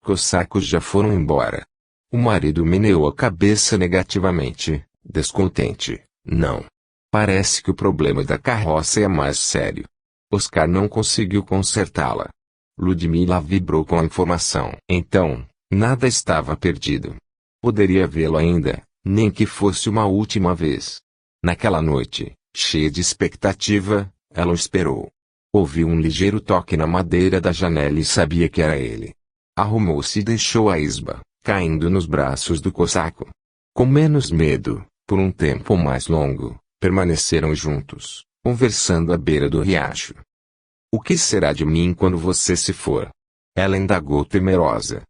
cossacos já foram embora. O marido meneou a cabeça negativamente, descontente. Não. Parece que o problema da carroça é mais sério. Oscar não conseguiu consertá-la. Ludmila vibrou com a informação. Então, nada estava perdido. Poderia vê-lo ainda, nem que fosse uma última vez. Naquela noite, cheia de expectativa, ela o esperou. Ouviu um ligeiro toque na madeira da janela e sabia que era ele. Arrumou-se e deixou a isba, caindo nos braços do cossaco. Com menos medo, por um tempo mais longo, permaneceram juntos, conversando à beira do riacho. O que será de mim quando você se for? Ela indagou temerosa.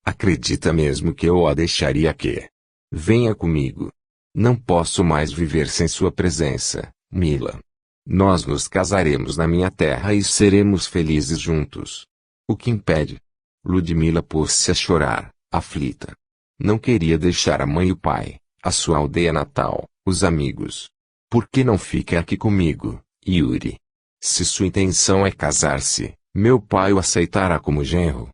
Acredita mesmo que eu a deixaria aqui? Venha comigo. Não posso mais viver sem sua presença, Mila. Nós nos casaremos na minha terra e seremos felizes juntos. O que impede? Ludmila pôs-se a chorar, aflita. Não queria deixar a mãe e o pai, a sua aldeia natal, os amigos. Por que não fica aqui comigo, Yuri? Se sua intenção é casar-se, meu pai o aceitará como genro.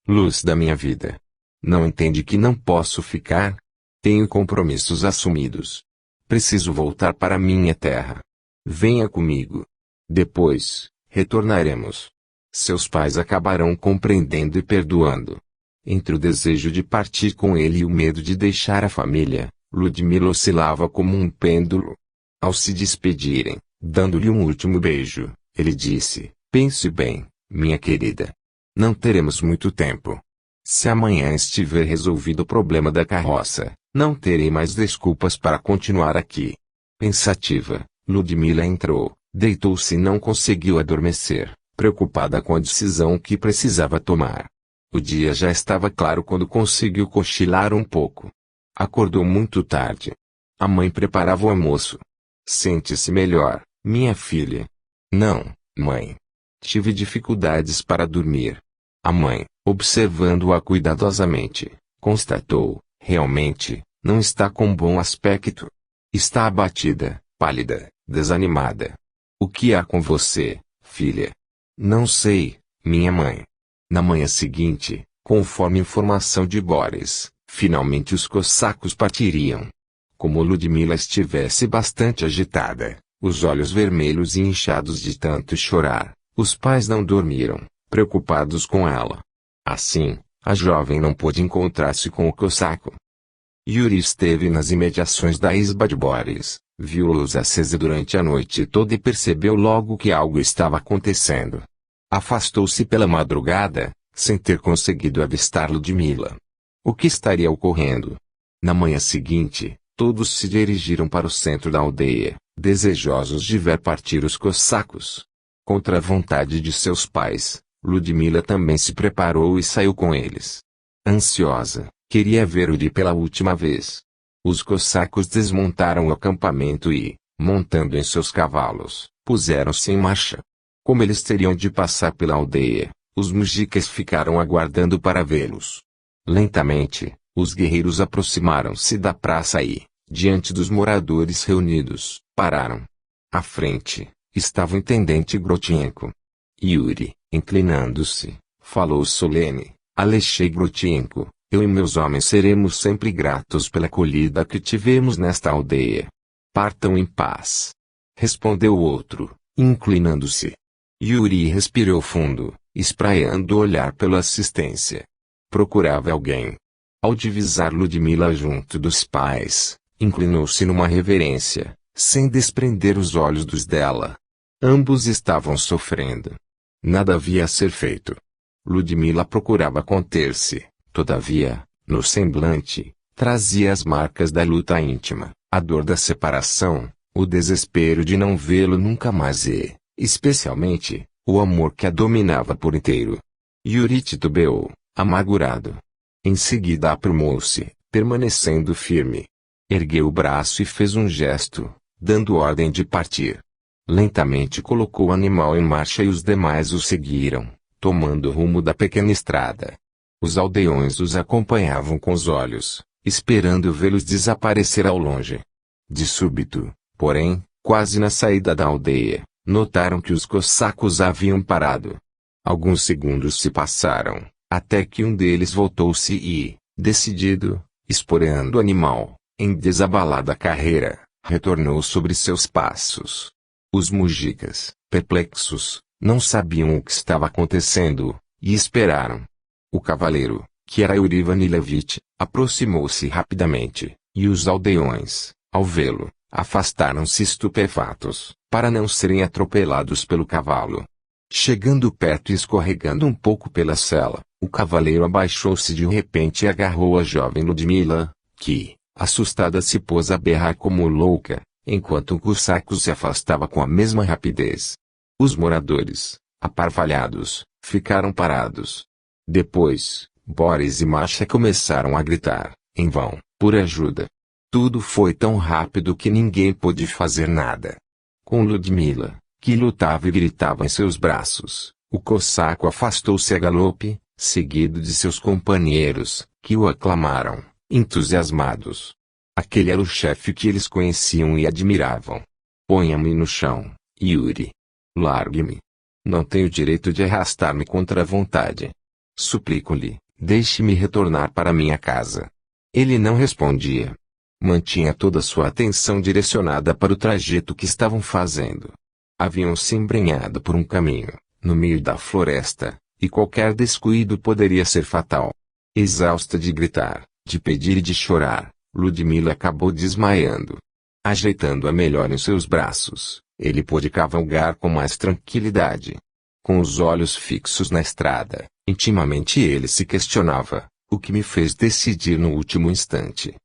Luz da minha vida. Não entende que não posso ficar? Tenho compromissos assumidos. Preciso voltar para minha terra. Venha comigo. Depois, retornaremos. Seus pais acabarão compreendendo e perdoando. Entre o desejo de partir com ele e o medo de deixar a família, Ludmila oscilava como um pêndulo. Ao se despedirem, dando-lhe um último beijo, ele disse: pense bem, minha querida. Não teremos muito tempo. Se amanhã estiver resolvido o problema da carroça, não terei mais desculpas para continuar aqui. Pensativa, Ludmila entrou, deitou-se e não conseguiu adormecer, preocupada com a decisão que precisava tomar. O dia já estava claro quando conseguiu cochilar um pouco. Acordou muito tarde. A mãe preparava o almoço. Sente-se melhor, minha filha? Não, mãe. Tive dificuldades para dormir. A mãe, observando-a cuidadosamente, constatou: realmente, não está com bom aspecto. Está abatida, pálida, desanimada. O que há com você, filha? Não sei, minha mãe. Na manhã seguinte, conforme informação de Boris, finalmente os cossacos partiriam. Como Ludmila estivesse bastante agitada, os olhos vermelhos e inchados de tanto chorar, os pais não dormiram, preocupados com ela. Assim, a jovem não pôde encontrar-se com o cossaco. Yuri esteve nas imediações da isba de Boris, viu luz acesa durante a noite toda e percebeu logo que algo estava acontecendo. Afastou-se pela madrugada, sem ter conseguido avistar Ludmila. O que estaria ocorrendo? Na manhã seguinte, todos se dirigiram para o centro da aldeia, desejosos de ver partir os cossacos. Contra a vontade de seus pais, Ludmila também se preparou e saiu com eles. Ansiosa, queria ver Yuri pela última vez. Os cossacos desmontaram o acampamento e, montando em seus cavalos, puseram-se em marcha. Como eles teriam de passar pela aldeia, os mujicas ficaram aguardando para vê-los. Lentamente, os guerreiros aproximaram-se da praça e, diante dos moradores reunidos, pararam. À frente, estava o intendente Grotchenko. Yuri, inclinando-se, falou solene: Alexei Grotchenko, eu e meus homens seremos sempre gratos pela acolhida que tivemos nesta aldeia. Partam em paz. Respondeu o outro, inclinando-se. Yuri respirou fundo, espraiando o olhar pela assistência. Procurava alguém. Ao divisar Ludmila junto dos pais, inclinou-se numa reverência, sem desprender os olhos dos dela. Ambos estavam sofrendo. Nada havia a ser feito. Ludmila procurava conter-se, todavia, no semblante, trazia as marcas da luta íntima, a dor da separação, o desespero de não vê-lo nunca mais e, especialmente, o amor que a dominava por inteiro. Yuri titubeou, amargurado. Em seguida aprumou-se, permanecendo firme. Ergueu o braço e fez um gesto, dando ordem de partir. Lentamente colocou o animal em marcha e os demais o seguiram, tomando o rumo da pequena estrada. Os aldeões os acompanhavam com os olhos, esperando vê-los desaparecer ao longe. De súbito, porém, quase na saída da aldeia, notaram que os cossacos haviam parado. Alguns segundos se passaram, Até que um deles voltou-se e, decidido, esporeando o animal, em desabalada carreira, retornou sobre seus passos. Os mugicas, perplexos, não sabiam o que estava acontecendo, e esperaram. O cavaleiro, que era Yuri Vanilevich, aproximou-se rapidamente, e os aldeões, ao vê-lo, afastaram-se estupefatos, para não serem atropelados pelo cavalo. Chegando perto e escorregando um pouco pela sela, o cavaleiro abaixou-se de repente e agarrou a jovem Ludmila, que, assustada, se pôs a berrar como louca, enquanto o cossaco se afastava com a mesma rapidez. Os moradores, aparvalhados, ficaram parados. Depois, Boris e Masha começaram a gritar, em vão, por ajuda. Tudo foi tão rápido que ninguém pôde fazer nada. Com Ludmila, que lutava e gritava em seus braços, o cossaco afastou-se a galope, seguido de seus companheiros, que o aclamaram, entusiasmados. Aquele era o chefe que eles conheciam e admiravam. Ponha-me no chão, Yuri. Largue-me. Não tenho direito de arrastar-me contra a vontade. Suplico-lhe, deixe-me retornar para minha casa. Ele não respondia. Mantinha toda sua atenção direcionada para o trajeto que estavam fazendo. Haviam se embrenhado por um caminho, no meio da floresta, e qualquer descuido poderia ser fatal. Exausta de gritar, de pedir e de chorar, Ludmila acabou desmaiando. Ajeitando-a melhor em seus braços, ele pôde cavalgar com mais tranquilidade. Com os olhos fixos na estrada, intimamente ele se questionava, o que me fez decidir no último instante.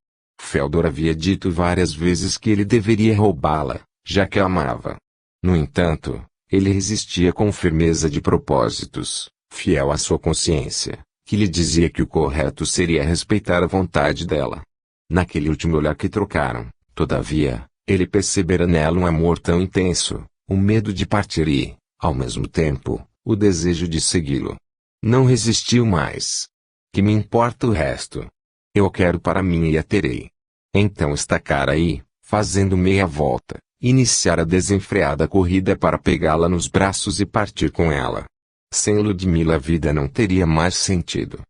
Feodor havia dito várias vezes que ele deveria roubá-la, já que a amava. No entanto, ele resistia com firmeza de propósitos, fiel à sua consciência, que lhe dizia que o correto seria respeitar a vontade dela. Naquele último olhar que trocaram, todavia, ele percebera nela um amor tão intenso, o medo de partir e, ao mesmo tempo, o desejo de segui-lo. Não resistiu mais. Que me importa o resto? Eu quero para mim e a terei. Então estacar aí, fazendo meia volta, iniciar a desenfreada corrida para pegá-la nos braços e partir com ela. Sem Ludmila a vida não teria mais sentido.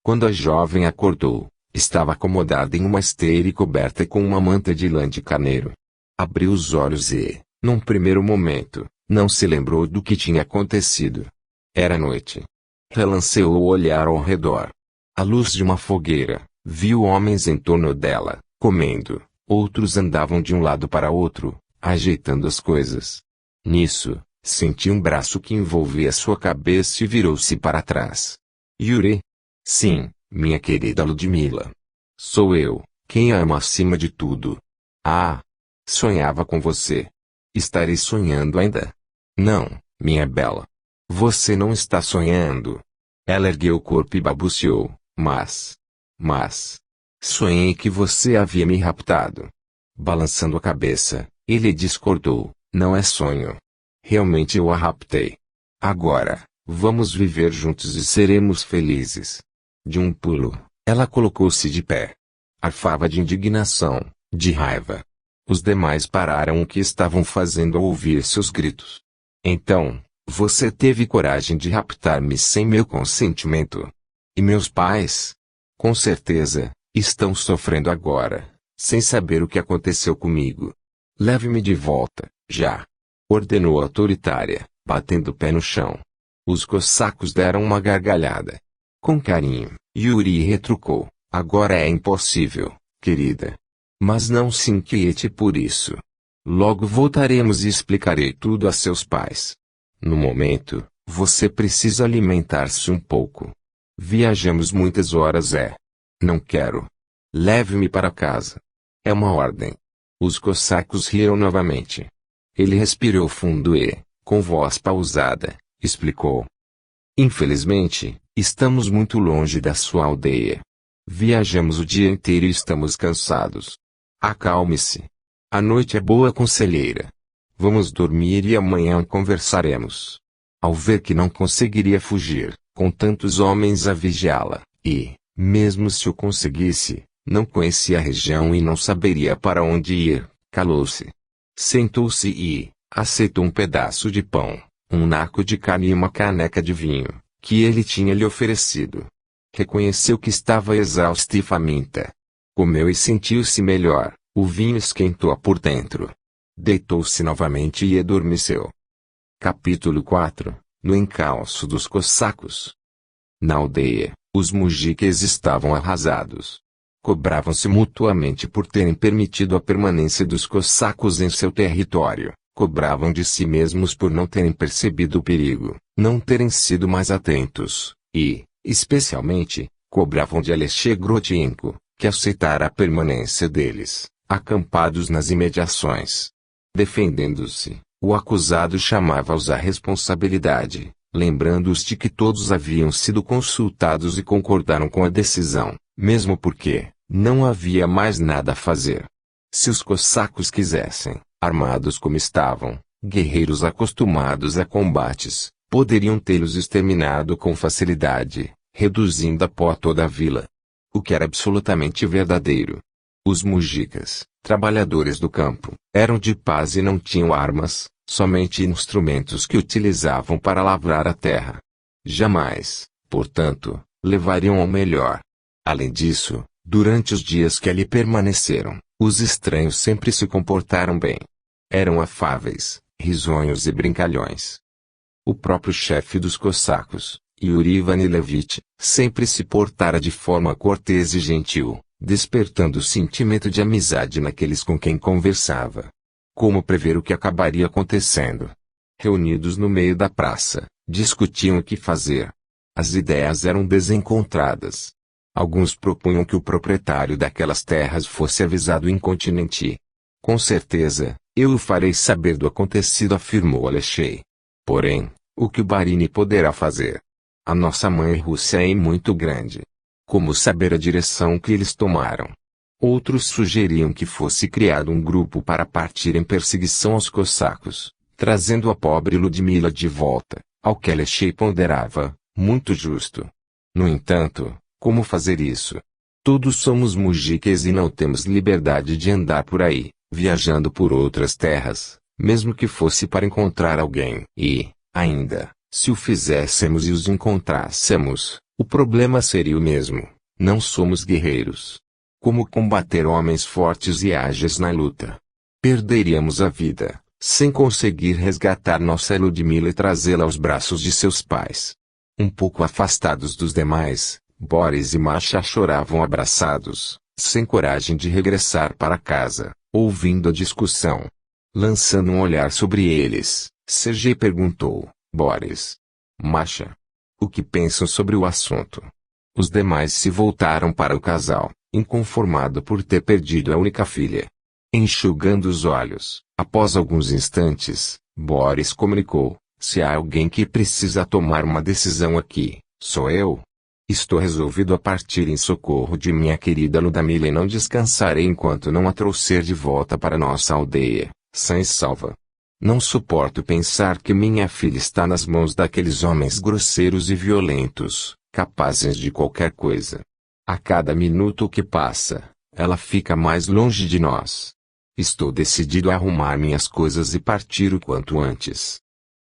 Quando a jovem acordou, estava acomodada em uma esteira e coberta com uma manta de lã de carneiro. Abriu os olhos e, num primeiro momento, não se lembrou do que tinha acontecido. Era noite. Relanceou o olhar ao redor. À luz de uma fogueira, viu homens em torno dela, comendo. Outros andavam de um lado para outro, ajeitando as coisas. Nisso, sentiu um braço que envolvia sua cabeça e virou-se para trás. Yuri? Sim, minha querida Ludmila. Sou eu, quem a ama acima de tudo. Ah! Sonhava com você. Estarei sonhando ainda? Não, minha bela. Você não está sonhando. Ela ergueu o corpo e balbuciou, mas... Sonhei que você havia me raptado. Balançando a cabeça, ele discordou, não é sonho. Realmente eu a raptei. Agora, vamos viver juntos e seremos felizes. De um pulo, ela colocou-se de pé. Arfava de indignação, de raiva. Os demais pararam o que estavam fazendo ao ouvir seus gritos. Então, você teve coragem de raptar-me sem meu consentimento. E meus pais? Com certeza, estão sofrendo agora, sem saber o que aconteceu comigo. Leve-me de volta, já. Ordenou autoritária, batendo o pé no chão. Os cossacos deram uma gargalhada. Com carinho, Yuri retrucou, agora é impossível, querida. Mas não se inquiete por isso. Logo voltaremos e explicarei tudo a seus pais. No momento, você precisa alimentar-se um pouco. Viajamos muitas horas Não quero. Leve-me para casa. É uma ordem. Os cossacos riram novamente. Ele respirou fundo e, com voz pausada, explicou. Infelizmente, estamos muito longe da sua aldeia. Viajamos o dia inteiro e estamos cansados. Acalme-se. A noite é boa conselheira. Vamos dormir e amanhã conversaremos. Ao ver que não conseguiria fugir, com tantos homens a vigiá-la, e, mesmo se o conseguisse, não conhecia a região e não saberia para onde ir, calou-se. Sentou-se e aceitou um pedaço de pão, um naco de carne e uma caneca de vinho, que ele tinha lhe oferecido. Reconheceu que estava exausta e faminta. Comeu e sentiu-se melhor, o vinho esquentou-a por dentro. Deitou-se novamente e adormeceu. Capítulo 4 No encalço dos cossacos. Na aldeia, os mujiques estavam arrasados. Cobravam-se mutuamente por terem permitido a permanência dos cossacos em seu território. Cobravam de si mesmos por não terem percebido o perigo, não terem sido mais atentos, e, especialmente, cobravam de Alexei Grotchenko, que aceitara a permanência deles, acampados nas imediações. Defendendo-se, o acusado chamava-os à responsabilidade, lembrando-os de que todos haviam sido consultados e concordaram com a decisão, mesmo porque não havia mais nada a fazer. Se os cossacos quisessem, armados como estavam, guerreiros acostumados a combates, poderiam tê-los exterminado com facilidade, reduzindo a pó toda a vila. O que era absolutamente verdadeiro. Os mujicas, trabalhadores do campo, eram de paz e não tinham armas, somente instrumentos que utilizavam para lavrar a terra. Jamais, portanto, levariam ao melhor. Além disso, durante os dias que ali permaneceram, os estranhos sempre se comportaram bem. Eram afáveis, risonhos e brincalhões. O próprio chefe dos cossacos, Yuri Ivanilevich, sempre se portara de forma cortês e gentil, despertando o sentimento de amizade naqueles com quem conversava. Como prever o que acabaria acontecendo? Reunidos no meio da praça, discutiam o que fazer. As ideias eram desencontradas. Alguns propunham que o proprietário daquelas terras fosse avisado incontinenti. Com certeza, eu o farei saber do acontecido, afirmou Alexei. Porém, o que o Barini poderá fazer? A nossa mãe Rússia é muito grande. Como saber a direção que eles tomaram? Outros sugeriam que fosse criado um grupo para partir em perseguição aos cossacos, trazendo a pobre Ludmila de volta, ao que Alexei ponderava, muito justo. No entanto, como fazer isso? Todos somos mujiques e não temos liberdade de andar por aí, viajando por outras terras, mesmo que fosse para encontrar alguém. E, ainda, se o fizéssemos e os encontrássemos, o problema seria o mesmo. Não somos guerreiros. Como combater homens fortes e ágeis na luta? Perderíamos a vida, sem conseguir resgatar nossa Ludmila e trazê-la aos braços de seus pais. Um pouco afastados dos demais, Boris e Masha choravam abraçados, sem coragem de regressar para casa, ouvindo a discussão. Lançando um olhar sobre eles, Sergei perguntou: Boris, Masha, o que pensam sobre o assunto? Os demais se voltaram para o casal, inconformado por ter perdido a única filha. Enxugando os olhos, após alguns instantes, Boris comunicou: se há alguém que precisa tomar uma decisão aqui, sou eu. Estou resolvido a partir em socorro de minha querida Ludmila e não descansarei enquanto não a trouxer de volta para nossa aldeia, sã e salva. Não suporto pensar que minha filha está nas mãos daqueles homens grosseiros e violentos, capazes de qualquer coisa. A cada minuto que passa, ela fica mais longe de nós. Estou decidido a arrumar minhas coisas e partir o quanto antes.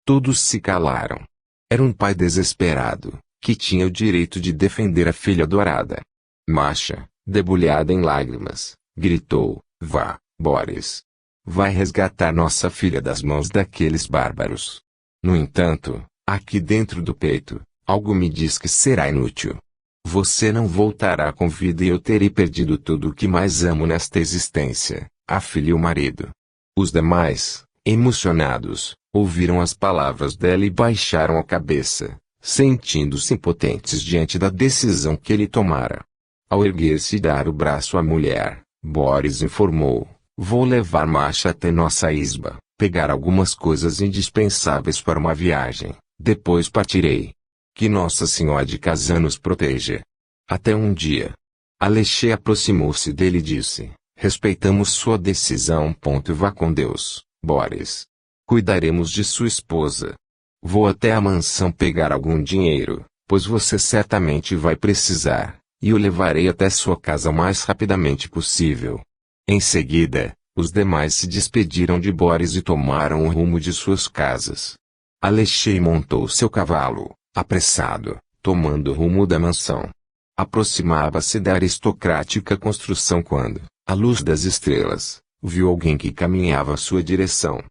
Todos se calaram. Era um pai desesperado, que tinha o direito de defender a filha adorada. Masha, debulhada em lágrimas, gritou: vá, Boris. Vai resgatar nossa filha das mãos daqueles bárbaros. No entanto, aqui dentro do peito, algo me diz que será inútil. Você não voltará com vida e eu terei perdido tudo o que mais amo nesta existência, a filha e o marido. Os demais, emocionados, ouviram as palavras dela e baixaram a cabeça, sentindo-se impotentes diante da decisão que ele tomara. Ao erguer-se e dar o braço à mulher, Boris informou: vou levar Masha até nossa isba, pegar algumas coisas indispensáveis para uma viagem, depois partirei. Que Nossa Senhora de Kazan nos proteja. Até um dia. Alexei aproximou-se dele e disse: respeitamos sua decisão. Vá com Deus, Boris. Cuidaremos de sua esposa. Vou até a mansão pegar algum dinheiro, pois você certamente vai precisar, e o levarei até sua casa o mais rapidamente possível. Em seguida, os demais se despediram de Boris e tomaram o rumo de suas casas. Alexei montou seu cavalo, apressado, tomando o rumo da mansão. Aproximava-se da aristocrática construção quando, à luz das estrelas, viu alguém que caminhava à sua direção.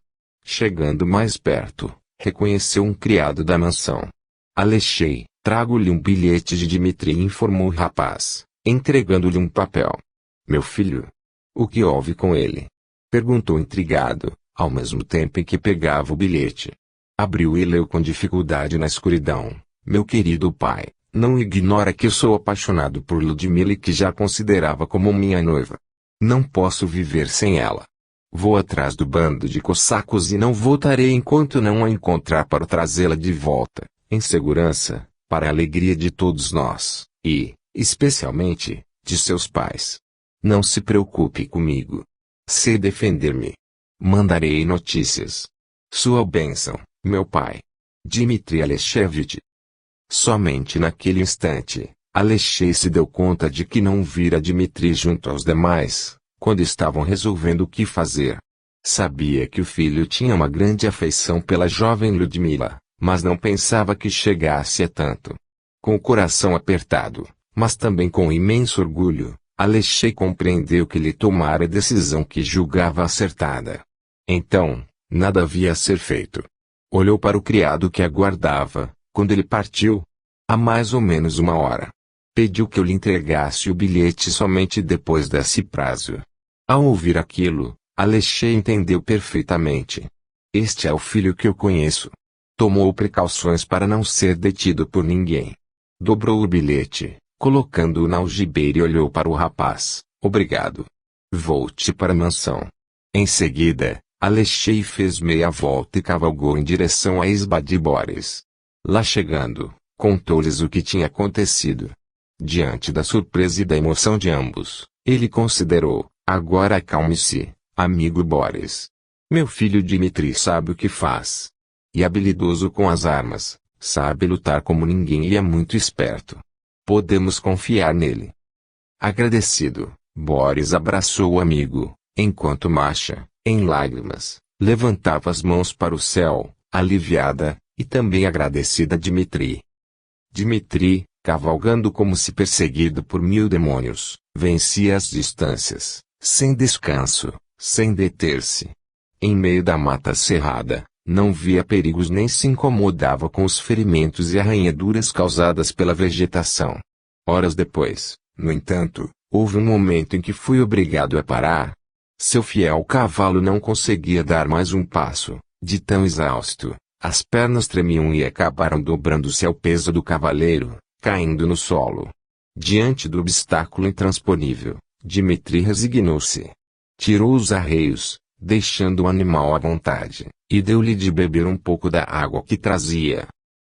Chegando mais perto, reconheceu um criado da mansão. Alexei, trago-lhe um bilhete de Dmitri, informou o rapaz, entregando-lhe um papel. Meu filho? O que houve com ele? Perguntou intrigado, ao mesmo tempo em que pegava o bilhete. Abriu e leu com dificuldade na escuridão. Meu querido pai, não ignora que eu sou apaixonado por Ludmila e que já considerava como minha noiva. Não posso viver sem ela. Vou atrás do bando de cossacos e não voltarei enquanto não a encontrar para trazê-la de volta, em segurança, para a alegria de todos nós, e, especialmente, de seus pais. Não se preocupe comigo. Sei defender-me. Mandarei notícias. Sua bênção, meu pai. Dmitri Alexeyevich. Somente naquele instante, Alexei se deu conta de que não vira Dmitri junto aos demais, quando estavam resolvendo o que fazer. Sabia que o filho tinha uma grande afeição pela jovem Ludmila, mas não pensava que chegasse a tanto. Com o coração apertado, mas também com imenso orgulho, Alexei compreendeu que lhe tomara a decisão que julgava acertada. Então, nada havia a ser feito. Olhou para o criado que aguardava, quando ele partiu. Há mais ou menos uma hora. Pediu que eu lhe entregasse o bilhete somente depois desse prazo. Ao ouvir aquilo, Alexei entendeu perfeitamente. Este é o filho que eu conheço. Tomou precauções para não ser detido por ninguém. Dobrou o bilhete, colocando-o na algibeira e olhou para o rapaz. Obrigado. Volte para a mansão. Em seguida, Alexei fez meia volta e cavalgou em direção à isba de Boris. Lá chegando, contou-lhes o que tinha acontecido. Diante da surpresa e da emoção de ambos, ele considerou: agora acalme-se, amigo Boris. Meu filho Dmitri sabe o que faz. E habilidoso com as armas, sabe lutar como ninguém e é muito esperto. Podemos confiar nele. Agradecido, Boris abraçou o amigo, enquanto Masha, em lágrimas, levantava as mãos para o céu, aliviada, e também agradecida a Dmitri. Dmitri, cavalgando como se perseguido por 1000 demônios, vencia as distâncias, sem descanso, sem deter-se. Em meio da mata cerrada, não via perigos nem se incomodava com os ferimentos e arranhaduras causadas pela vegetação. Horas depois, no entanto, houve um momento em que fui obrigado a parar. Seu fiel cavalo não conseguia dar mais um passo, de tão exausto. As pernas tremiam e acabaram dobrando-se ao peso do cavaleiro, caindo no solo. Diante do obstáculo intransponível, Dmitri resignou-se. Tirou os arreios, deixando o animal à vontade, e deu-lhe de beber um pouco da água que trazia.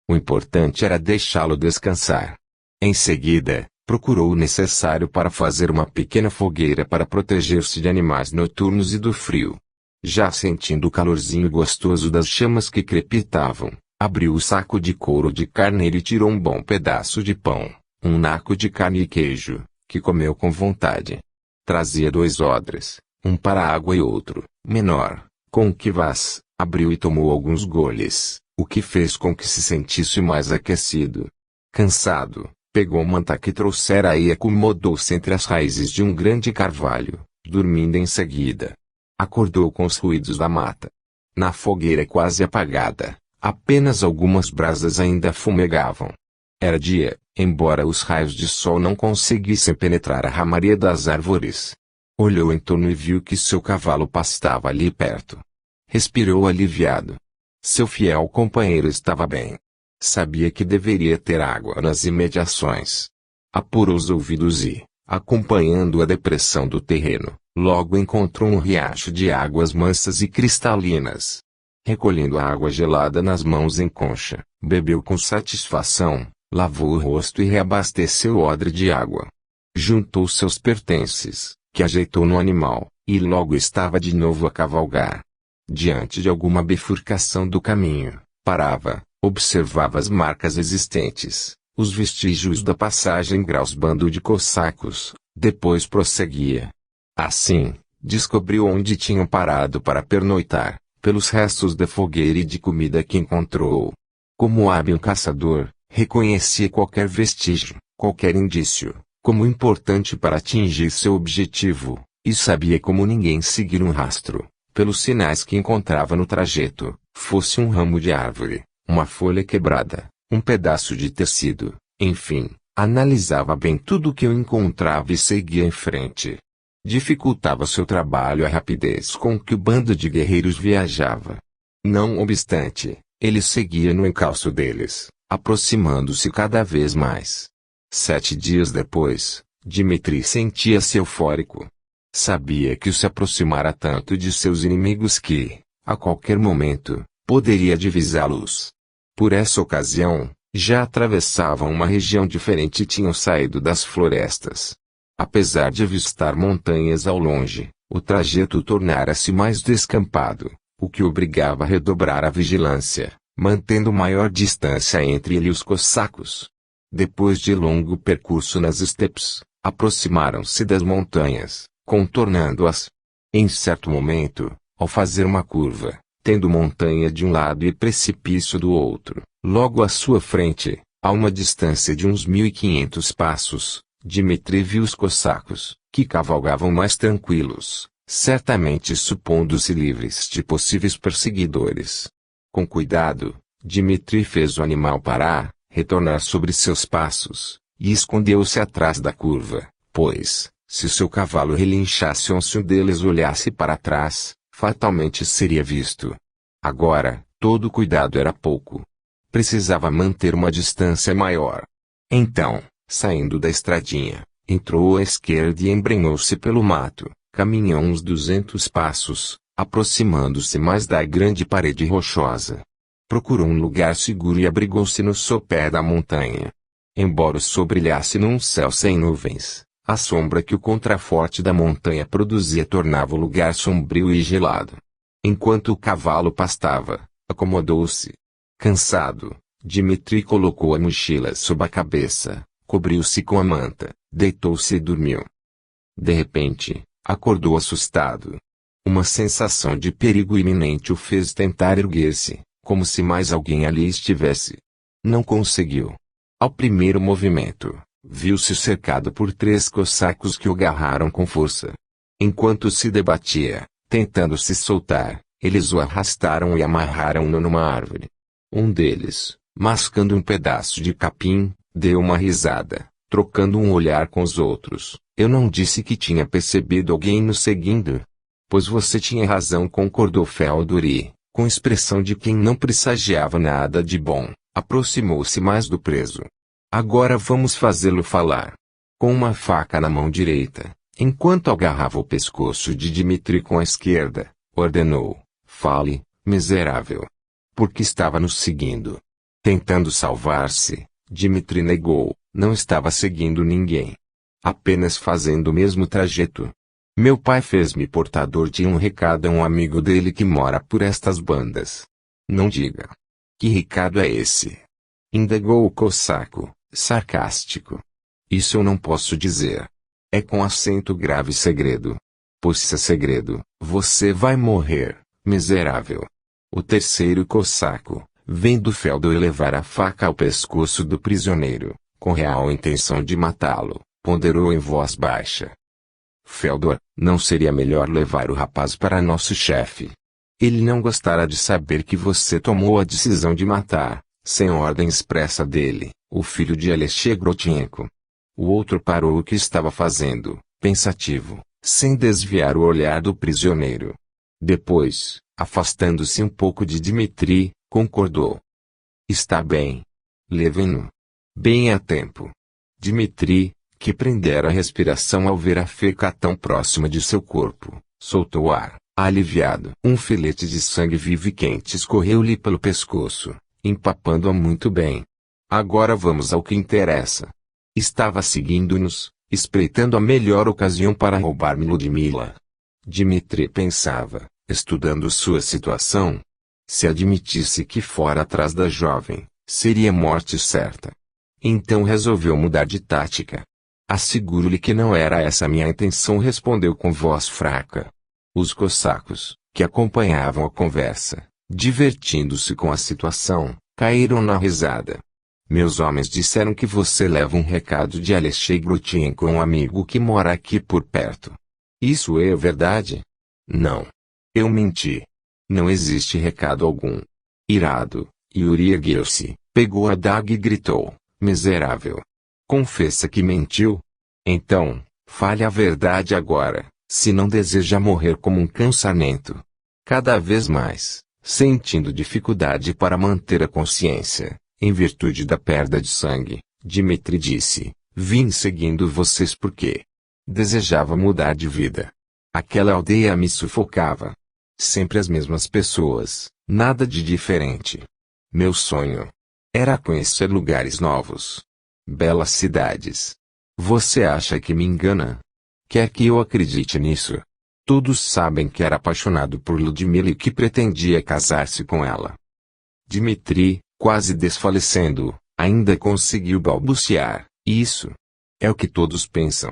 O importante era deixá-lo descansar. Em seguida, procurou o necessário para fazer uma pequena fogueira para proteger-se de animais noturnos e do frio. Já sentindo o calorzinho gostoso das chamas que crepitavam, abriu o saco de couro de carneiro e tirou um bom pedaço de pão, um naco de carne e queijo, que comeu com vontade. Trazia 2 odres, um para a água e outro, menor, com kvass, abriu e tomou alguns goles, o que fez com que se sentisse mais aquecido. Cansado, pegou a manta que trouxera e acomodou-se entre as raízes de um grande carvalho, dormindo em seguida. Acordou com os ruídos da mata. Na fogueira quase apagada, apenas algumas brasas ainda fumegavam. Era dia, embora os raios de sol não conseguissem penetrar a ramaria das árvores. Olhou em torno e viu que seu cavalo pastava ali perto. Respirou aliviado. Seu fiel companheiro estava bem. Sabia que deveria ter água nas imediações. Apurou os ouvidos e, acompanhando a depressão do terreno, logo encontrou um riacho de águas mansas e cristalinas. Recolhendo a água gelada nas mãos em concha, bebeu com satisfação, lavou o rosto e reabasteceu o odre de água. Juntou seus pertences, que ajeitou no animal, e logo estava de novo a cavalgar. Diante de alguma bifurcação do caminho, parava, observava as marcas existentes, os vestígios da passagem graus bando de cossacos, depois prosseguia. Assim, descobriu onde tinham parado para pernoitar, pelos restos da fogueira e de comida que encontrou. Como hábil caçador, Reconhecia qualquer vestígio, qualquer indício, como importante para atingir seu objetivo, e sabia como ninguém seguir um rastro, pelos sinais que encontrava no trajeto, fosse um ramo de árvore, uma folha quebrada, um pedaço de tecido, enfim, analisava bem tudo o que eu encontrava e seguia em frente. Dificultava seu trabalho a rapidez com que o bando de guerreiros viajava. Não obstante, ele seguia no encalço deles, aproximando-se cada vez mais. 7 dias depois, Dmitri sentia-se eufórico. Sabia que se aproximara tanto de seus inimigos que, a qualquer momento, poderia divisá-los. Por essa ocasião, já atravessavam uma região diferente e tinham saído das florestas. Apesar de avistar montanhas ao longe, o trajeto tornara-se mais descampado, o que obrigava a redobrar a vigilância, mantendo maior distância entre ele e os cossacos. Depois de longo percurso nas estepes, aproximaram-se das montanhas, contornando-as. Em certo momento, ao fazer uma curva, tendo montanha de um lado e precipício do outro, logo à sua frente, a uma distância de uns 1.500 passos, Dmitri viu os cossacos, que cavalgavam mais tranquilos, certamente supondo-se livres de possíveis perseguidores. Com cuidado, Dmitri fez o animal parar, retornar sobre seus passos, e escondeu-se atrás da curva, pois, se seu cavalo relinchasse ou se um deles olhasse para trás, fatalmente seria visto. Agora, todo cuidado era pouco. Precisava manter uma distância maior. Então, saindo da estradinha, entrou à esquerda e embrenhou-se pelo mato, caminhou uns 200 passos, aproximando-se mais da grande parede rochosa. Procurou um lugar seguro e abrigou-se no sopé da montanha. Embora o sol brilhasse num céu sem nuvens, a sombra que o contraforte da montanha produzia tornava o lugar sombrio e gelado. Enquanto o cavalo pastava, acomodou-se. Cansado, Dmitri colocou a mochila sob a cabeça, cobriu-se com a manta, deitou-se e dormiu. De repente, acordou assustado. Uma sensação de perigo iminente o fez tentar erguer-se, como se mais alguém ali estivesse. Não conseguiu. Ao primeiro movimento, viu-se cercado por 3 cossacos que o agarraram com força. Enquanto se debatia, tentando se soltar, eles o arrastaram e amarraram-no numa árvore. Um deles, mascando um pedaço de capim, deu uma risada, trocando um olhar com os outros. Eu não disse que tinha percebido alguém nos seguindo? Pois você tinha razão, concordou Feldor e, com expressão de quem não pressagiava nada de bom, aproximou-se mais do preso. Agora vamos fazê-lo falar. Com uma faca na mão direita, enquanto agarrava o pescoço de Dmitri com a esquerda, ordenou: fale, miserável. Porque estava nos seguindo. Tentando salvar-se, Dmitri negou, não estava seguindo ninguém. Apenas fazendo o mesmo trajeto. Meu pai fez-me portador de um recado a um amigo dele que mora por estas bandas. Não diga. Que recado é esse? Indagou o cossaco, sarcástico. Isso eu não posso dizer. É com acento grave segredo. Pois se é segredo, você vai morrer, miserável. O terceiro cossaco, vendo Feldor levar a faca ao pescoço do prisioneiro, com real intenção de matá-lo, ponderou em voz baixa. Feldor, não seria melhor levar o rapaz para nosso chefe? Ele não gostará de saber que você tomou a decisão de matar, sem ordem expressa dele, o filho de Alexei Grotchenko. O outro parou o que estava fazendo, pensativo, sem desviar o olhar do prisioneiro. Depois, afastando-se um pouco de Dmitri, concordou. Está bem. Levem-no. Bem a tempo. Dmitri, que prendera a respiração ao ver a faca tão próxima de seu corpo, soltou o ar, aliviado. Um filete de sangue vivo e quente escorreu-lhe pelo pescoço, empapando-a muito bem. Agora vamos ao que interessa. Estava seguindo-nos, espreitando a melhor ocasião para roubar-me Ludmila. Dmitri pensava, estudando sua situação. Se admitisse que fora atrás da jovem, seria morte certa. Então resolveu mudar de tática. Asseguro-lhe que não era essa a minha intenção, respondeu com voz fraca. Os cossacos, que acompanhavam a conversa, divertindo-se com a situação, caíram na risada. Meus homens disseram que você leva um recado de Alexei Grutienko, um amigo que mora aqui por perto. Isso é verdade? Não. Eu menti. Não existe recado algum. Irado, Yuri ergueu-se, pegou a adaga e gritou: miserável! Confessa que mentiu? Então, fale a verdade agora, se não deseja morrer como um cão sarnento. Cada vez mais, sentindo dificuldade para manter a consciência, em virtude da perda de sangue, Dmitri disse: vim seguindo vocês porque desejava mudar de vida. Aquela aldeia me sufocava. Sempre as mesmas pessoas, nada de diferente. Meu sonho era conhecer lugares novos. Belas cidades. Você acha que me engana? Quer que eu acredite nisso? Todos sabem que era apaixonado por Ludmila e que pretendia casar-se com ela. Dmitri, quase desfalecendo, ainda conseguiu balbuciar: isso é o que todos pensam.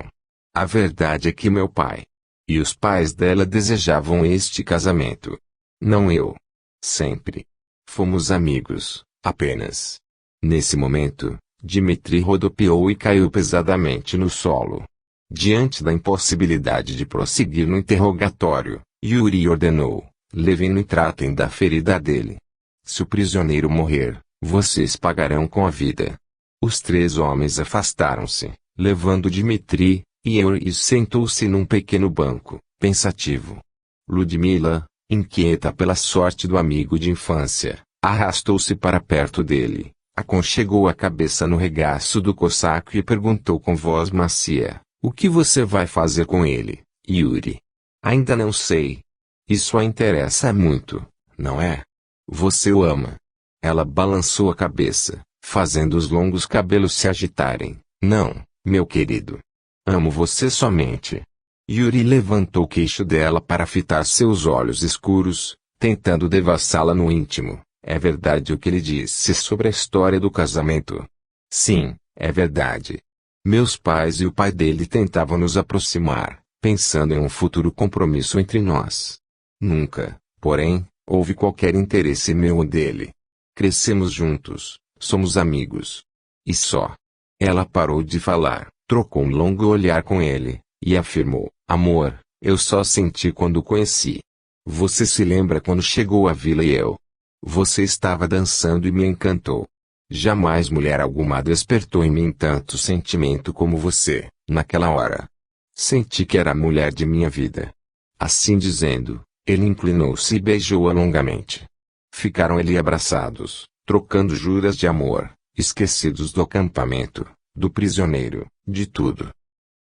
A verdade é que meu pai e os pais dela desejavam este casamento. Não eu. Sempre. Fomos amigos, apenas. Nesse momento, Dmitri rodopiou e caiu pesadamente no solo. Diante da impossibilidade de prosseguir no interrogatório, Yuri ordenou: levem-no e tratem da ferida dele. Se o prisioneiro morrer, vocês pagarão com a vida. Os três homens afastaram-se, levando Dmitri, e Yuri sentou-se num pequeno banco, pensativo. Ludmila, inquieta pela sorte do amigo de infância, arrastou-se para perto dele, aconchegou a cabeça no regaço do cosaco e perguntou com voz macia: o que você vai fazer com ele, Yuri? Ainda não sei. Isso a interessa muito, não é? Você o ama. Ela balançou a cabeça, fazendo os longos cabelos se agitarem. Não, meu querido. Amo você somente. Yuri levantou o queixo dela para fitar seus olhos escuros, tentando devassá-la no íntimo. É verdade o que ele disse sobre a história do casamento? Sim, é verdade. Meus pais e o pai dele tentavam nos aproximar, pensando em um futuro compromisso entre nós. Nunca, porém, houve qualquer interesse meu ou dele. Crescemos juntos, somos amigos. E só. Ela parou de falar, trocou um longo olhar com ele, e afirmou: amor, eu só senti quando o conheci. Você se lembra quando chegou à vila e eu? Você estava dançando e me encantou. Jamais mulher alguma despertou em mim tanto sentimento como você, naquela hora. Senti que era a mulher de minha vida. Assim dizendo, ele inclinou-se e beijou-a longamente. Ficaram ali abraçados, trocando juras de amor, esquecidos do acampamento, do prisioneiro, de tudo.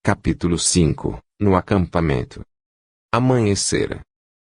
Capítulo 5 No acampamento. Amanhecera.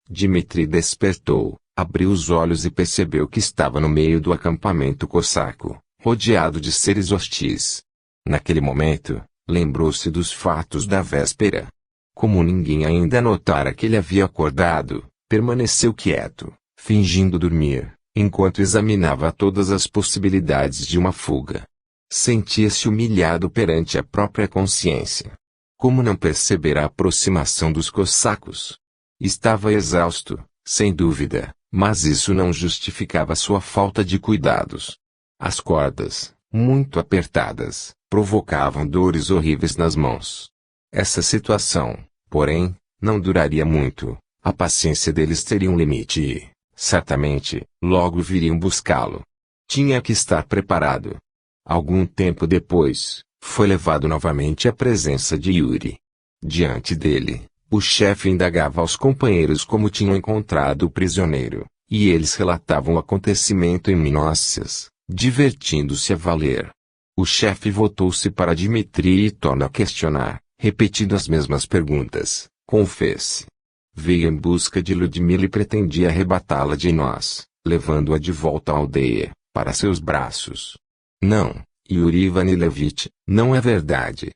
Dmitri despertou, abriu os olhos e percebeu que estava no meio do acampamento cosaco, rodeado de seres hostis. Naquele momento, lembrou-se dos fatos da véspera. Como ninguém ainda notara que ele havia acordado, permaneceu quieto, fingindo dormir, enquanto examinava todas as possibilidades de uma fuga. Sentia-se humilhado perante a própria consciência. Como não perceber a aproximação dos cossacos? Estava exausto, sem dúvida, mas isso não justificava sua falta de cuidados. As cordas, muito apertadas, provocavam dores horríveis nas mãos. Essa situação, porém, não duraria muito. A paciência deles teria um limite e, certamente, logo viriam buscá-lo. Tinha que estar preparado. Algum tempo depois, foi levado novamente à presença de Yuri. Diante dele, o chefe indagava aos companheiros como tinham encontrado o prisioneiro, e eles relatavam o acontecimento em minúcias, divertindo-se a valer. O chefe voltou-se para Dmitri e torna a questionar, repetindo as mesmas perguntas. Confesse. Veio em busca de Ludmila e pretendia arrebatá-la de nós, levando-a de volta à aldeia, para seus braços. Não, Yuri Ivanilevich, não é verdade.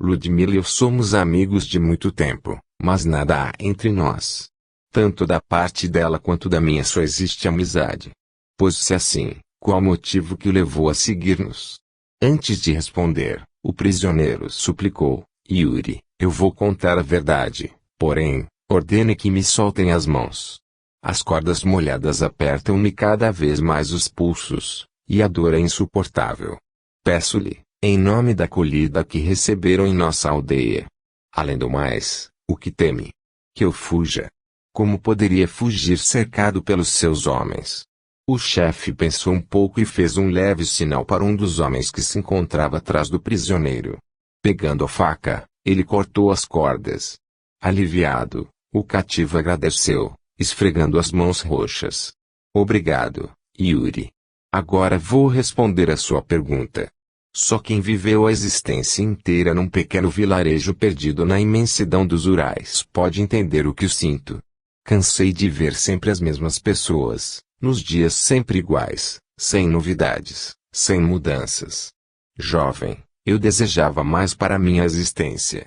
Ludmila e eu somos amigos de muito tempo, mas nada há entre nós. Tanto da parte dela quanto da minha só existe amizade. Pois se assim, qual o motivo que o levou a seguir-nos? Antes de responder, o prisioneiro suplicou: Yuri, eu vou contar a verdade, porém, ordene que me soltem as mãos. As cordas molhadas apertam-me cada vez mais os pulsos, e a dor é insuportável. Peço-lhe, em nome da acolhida que receberam em nossa aldeia. Além do mais, o que teme? Que eu fuja? Como poderia fugir cercado pelos seus homens? O chefe pensou um pouco e fez um leve sinal para um dos homens que se encontrava atrás do prisioneiro. Pegando a faca, ele cortou as cordas. Aliviado, o cativo agradeceu, esfregando as mãos roxas. Obrigado, Yuri. Agora vou responder a sua pergunta. Só quem viveu a existência inteira num pequeno vilarejo perdido na imensidão dos Urais pode entender o que eu sinto. Cansei de ver sempre as mesmas pessoas, nos dias sempre iguais, sem novidades, sem mudanças. Jovem, eu desejava mais para minha existência.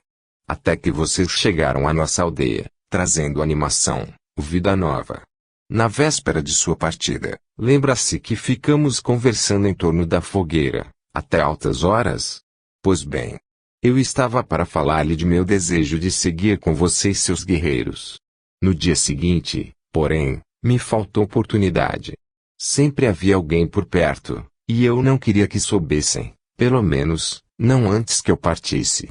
Até que vocês chegaram à nossa aldeia, trazendo animação, vida nova. Na véspera de sua partida, lembra-se que ficamos conversando em torno da fogueira, até altas horas? Pois bem, eu estava para falar-lhe de meu desejo de seguir com vocês seus guerreiros. No dia seguinte, porém, me faltou oportunidade. Sempre havia alguém por perto, e eu não queria que soubessem, pelo menos, não antes que eu partisse.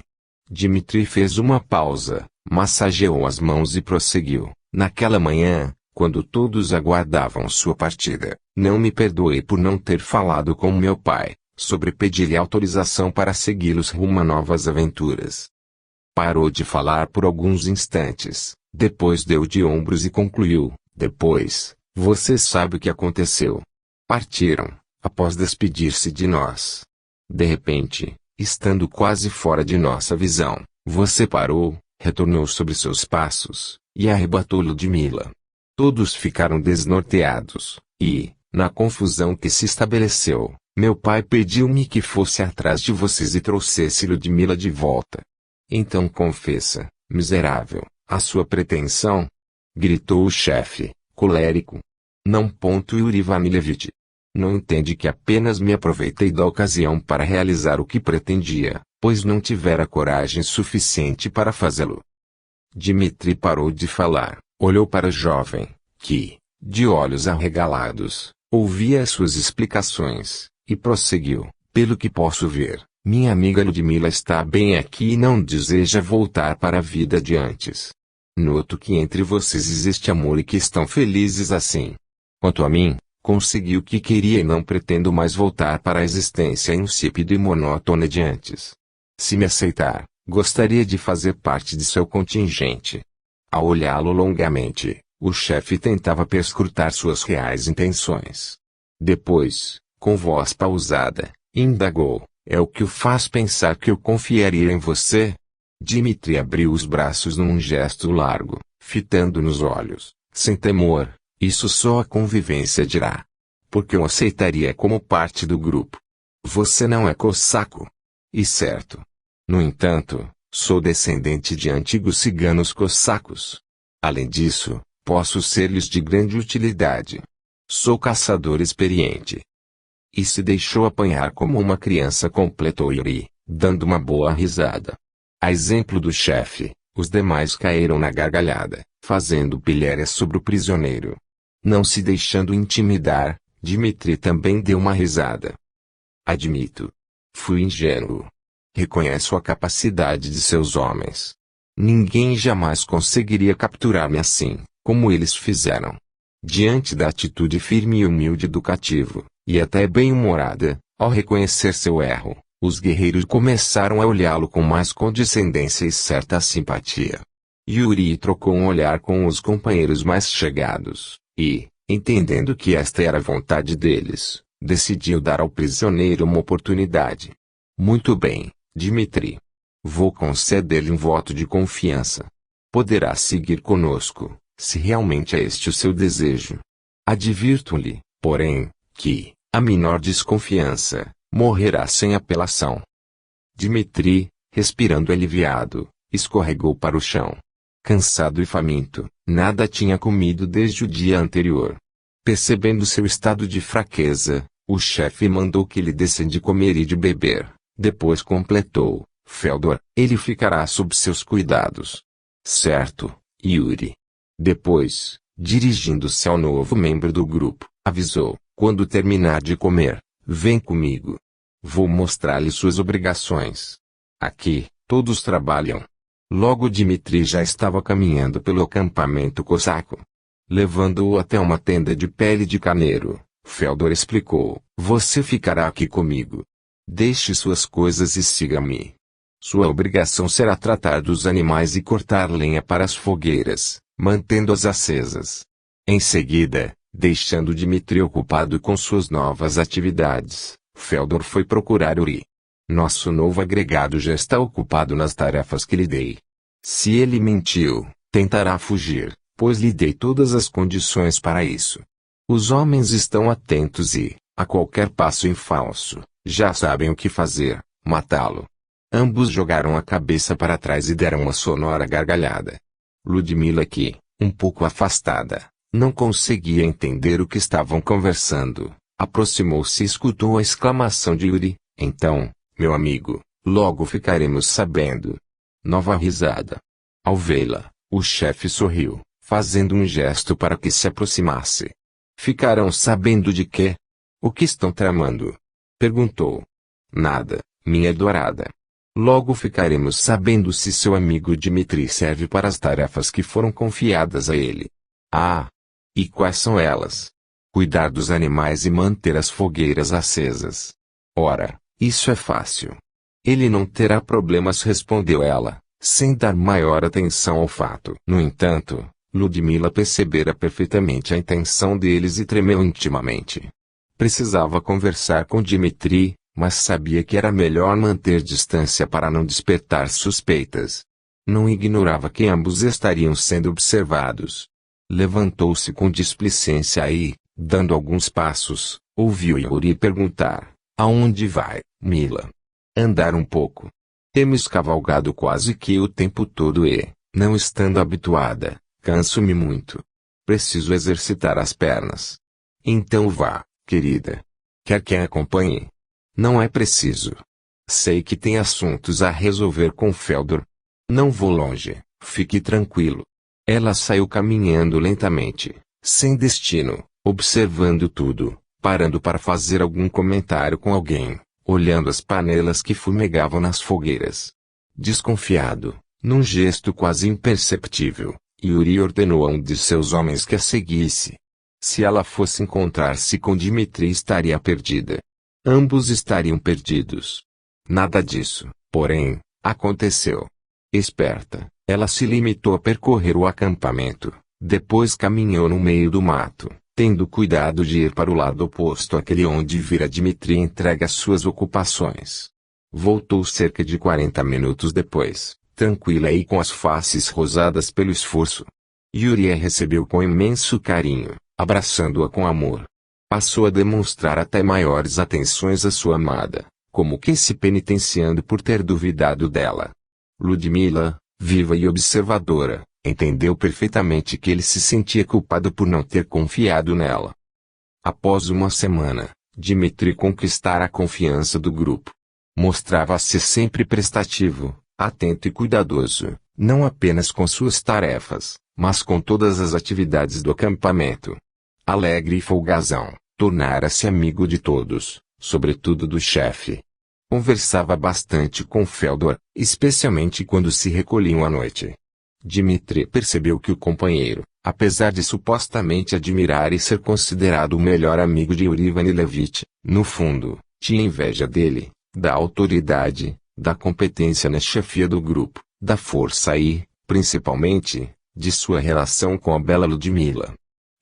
Dmitri fez uma pausa, massageou as mãos e prosseguiu. Naquela manhã, quando todos aguardavam sua partida, não me perdoei por não ter falado com meu pai, sobre pedir-lhe autorização para segui-los rumo a novas aventuras. Parou de falar por alguns instantes, depois deu de ombros e concluiu, depois, você sabe o que aconteceu. Partiram, após despedir-se de nós. De repente, estando quase fora de nossa visão, você parou, retornou sobre seus passos, e arrebatou Ludmila. Todos ficaram desnorteados, e, na confusão que se estabeleceu, meu pai pediu-me que fosse atrás de vocês e trouxesse Ludmila de volta. Então confessa, miserável, a sua pretensão? Gritou o chefe, colérico. Não. Yuri Vanilevich. Não entende que apenas me aproveitei da ocasião para realizar o que pretendia, pois não tivera coragem suficiente para fazê-lo. Dmitri parou de falar, olhou para o jovem, que, de olhos arregalados, ouvia as suas explicações, e prosseguiu, pelo que posso ver, minha amiga Ludmila está bem aqui e não deseja voltar para a vida de antes. Noto que entre vocês existe amor e que estão felizes assim. Quanto a mim, consegui o que queria e não pretendo mais voltar para a existência insípida e monótona de antes. Se me aceitar, gostaria de fazer parte de seu contingente. Ao olhá-lo longamente, o chefe tentava perscrutar suas reais intenções. Depois, com voz pausada, indagou, é o que o faz pensar que eu confiaria em você? Dmitri abriu os braços num gesto largo, fitando nos olhos, sem temor, isso só a convivência dirá. Porque eu aceitaria como parte do grupo. Você não é cossaco. E certo. No entanto, sou descendente de antigos ciganos cossacos. Além disso, posso ser-lhes de grande utilidade. Sou caçador experiente. E se deixou apanhar como uma criança, completou Yuri, dando uma boa risada. A exemplo do chefe, os demais caíram na gargalhada, fazendo pilhérias sobre o prisioneiro. Não se deixando intimidar, Dmitri também deu uma risada. Admito. Fui ingênuo. Reconheço a capacidade de seus homens. Ninguém jamais conseguiria capturar-me assim, como eles fizeram. Diante da atitude firme e humilde do cativo, e até bem-humorada, ao reconhecer seu erro, os guerreiros começaram a olhá-lo com mais condescendência e certa simpatia. Yuri trocou um olhar com os companheiros mais chegados, e, entendendo que esta era a vontade deles, decidiu dar ao prisioneiro uma oportunidade. Muito bem, Dmitri. Vou conceder-lhe um voto de confiança. Poderá seguir conosco, se realmente é este o seu desejo. Advirto-lhe, porém, que, a menor desconfiança, morrerá sem apelação. Dmitri, respirando aliviado, escorregou para o chão. Cansado e faminto, nada tinha comido desde o dia anterior. Percebendo seu estado de fraqueza, o chefe mandou que lhe dessem de comer e de beber. Depois completou, Feldor, ele ficará sob seus cuidados. Certo, Yuri. Depois, dirigindo-se ao novo membro do grupo, avisou, quando terminar de comer, vem comigo. Vou mostrar-lhe suas obrigações. Aqui, todos trabalham. Logo Dmitri já estava caminhando pelo acampamento cosaco. Levando-o até uma tenda de pele de carneiro, Feodor explicou: você ficará aqui comigo. Deixe suas coisas e siga-me. Sua obrigação será tratar dos animais e cortar lenha para as fogueiras, mantendo-as acesas. Em seguida, deixando Dmitri ocupado com suas novas atividades, Feodor foi procurar Yuri. Nosso novo agregado já está ocupado nas tarefas que lhe dei. Se ele mentiu, tentará fugir, pois lhe dei todas as condições para isso. Os homens estão atentos e, a qualquer passo em falso, já sabem o que fazer: matá-lo. Ambos jogaram a cabeça para trás e deram uma sonora gargalhada. Ludmila, que, um pouco afastada, não conseguia entender o que estavam conversando, aproximou-se e escutou a exclamação de Yuri: então, meu amigo, logo ficaremos sabendo. Nova risada. Ao vê-la, o chefe sorriu, fazendo um gesto para que se aproximasse. Ficarão sabendo de quê? O que estão tramando? Perguntou. Nada, minha dourada. Logo ficaremos sabendo se seu amigo Dmitri serve para as tarefas que foram confiadas a ele. Ah! E quais são elas? Cuidar dos animais e manter as fogueiras acesas. Ora, isso é fácil. Ele não terá problemas, respondeu ela, sem dar maior atenção ao fato. No entanto, Ludmila percebera perfeitamente a intenção deles e tremeu intimamente. Precisava conversar com Dmitri, mas sabia que era melhor manter distância para não despertar suspeitas. Não ignorava que ambos estariam sendo observados. Levantou-se com displicência e, dando alguns passos, ouviu Yuri perguntar: aonde vai, Mila? Andar um pouco. Temos cavalgado quase que o tempo todo e, não estando habituada, canso-me muito. Preciso exercitar as pernas. Então vá, querida. Quer que a acompanhe? Não é preciso. Sei que tem assuntos a resolver com Feodor. Não vou longe, fique tranquilo. Ela saiu caminhando lentamente, sem destino, observando tudo, parando para fazer algum comentário com alguém, olhando as panelas que fumegavam nas fogueiras. Desconfiado, num gesto quase imperceptível, Yuri ordenou a um de seus homens que a seguisse. Se ela fosse encontrar-se com Dmitri, estaria perdida. Ambos estariam perdidos. Nada disso, porém, aconteceu. Esperta, ela se limitou a percorrer o acampamento, depois caminhou no meio do mato, tendo cuidado de ir para o lado oposto àquele onde vira Dmitri entregue às suas ocupações. Voltou cerca de 40 minutos depois, tranquila e com as faces rosadas pelo esforço. Yuri a recebeu com imenso carinho, abraçando-a com amor. Passou a demonstrar até maiores atenções à sua amada, como que se penitenciando por ter duvidado dela. Ludmila, viva e observadora, entendeu perfeitamente que ele se sentia culpado por não ter confiado nela. Após uma semana, Dmitri conquistara a confiança do grupo. Mostrava-se sempre prestativo, atento e cuidadoso, não apenas com suas tarefas, mas com todas as atividades do acampamento. Alegre e folgazão, tornara-se amigo de todos, sobretudo do chefe. Conversava bastante com Feodor, especialmente quando se recolhiam à noite. Dmitri percebeu que o companheiro, apesar de supostamente admirar e ser considerado o melhor amigo de Yuri Vanilevich, no fundo, tinha inveja dele, da autoridade, da competência na chefia do grupo, da força e, principalmente, de sua relação com a bela Ludmila.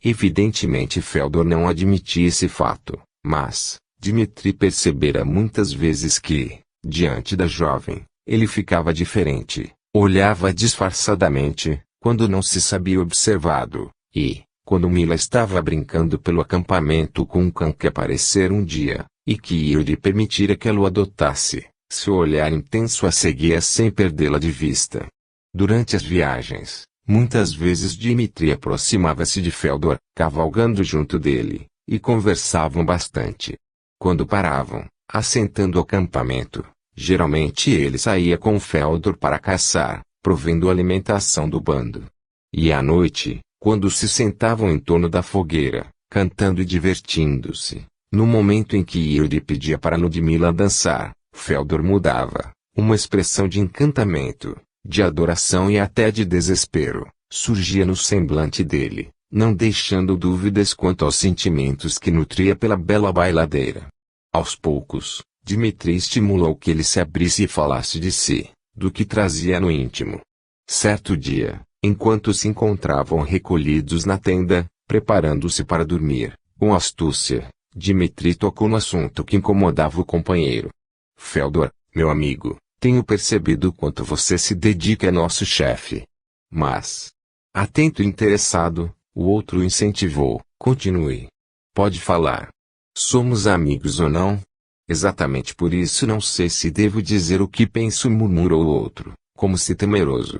Evidentemente Feodor não admitia esse fato, mas Dmitri percebera muitas vezes que, diante da jovem, ele ficava diferente, olhava disfarçadamente, quando não se sabia observado, e, quando Mila estava brincando pelo acampamento com um cão que aparecera um dia, e que Yuri permitira que ela o adotasse, seu olhar intenso a seguia sem perdê-la de vista. Durante as viagens, muitas vezes Dmitri aproximava-se de Feodor, cavalgando junto dele, e conversavam bastante. Quando paravam, assentando o acampamento, geralmente ele saía com Feodor para caçar, provendo a alimentação do bando. E à noite, quando se sentavam em torno da fogueira, cantando e divertindo-se, No momento em que Yuri pedia para Ludmila dançar, Feodor mudava. Uma expressão de encantamento, de adoração e até de desespero, surgia no semblante dele, não deixando dúvidas quanto aos sentimentos que nutria pela bela bailadeira. Aos poucos, Dmitri estimulou que ele se abrisse e falasse de si, do que trazia no íntimo. Certo dia, enquanto se encontravam recolhidos na tenda, preparando-se para dormir, com astúcia, Dmitri tocou no assunto que incomodava o companheiro. Feodor, meu amigo, tenho percebido quanto você se dedica a nosso chefe. Mas, atento e interessado, o outro o incentivou, continue. Pode falar. Somos amigos ou não? Exatamente por isso não sei se devo dizer o que penso, murmurou o outro, como se temeroso.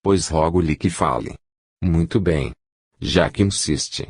Pois rogo-lhe que fale. Muito bem. Já que insiste.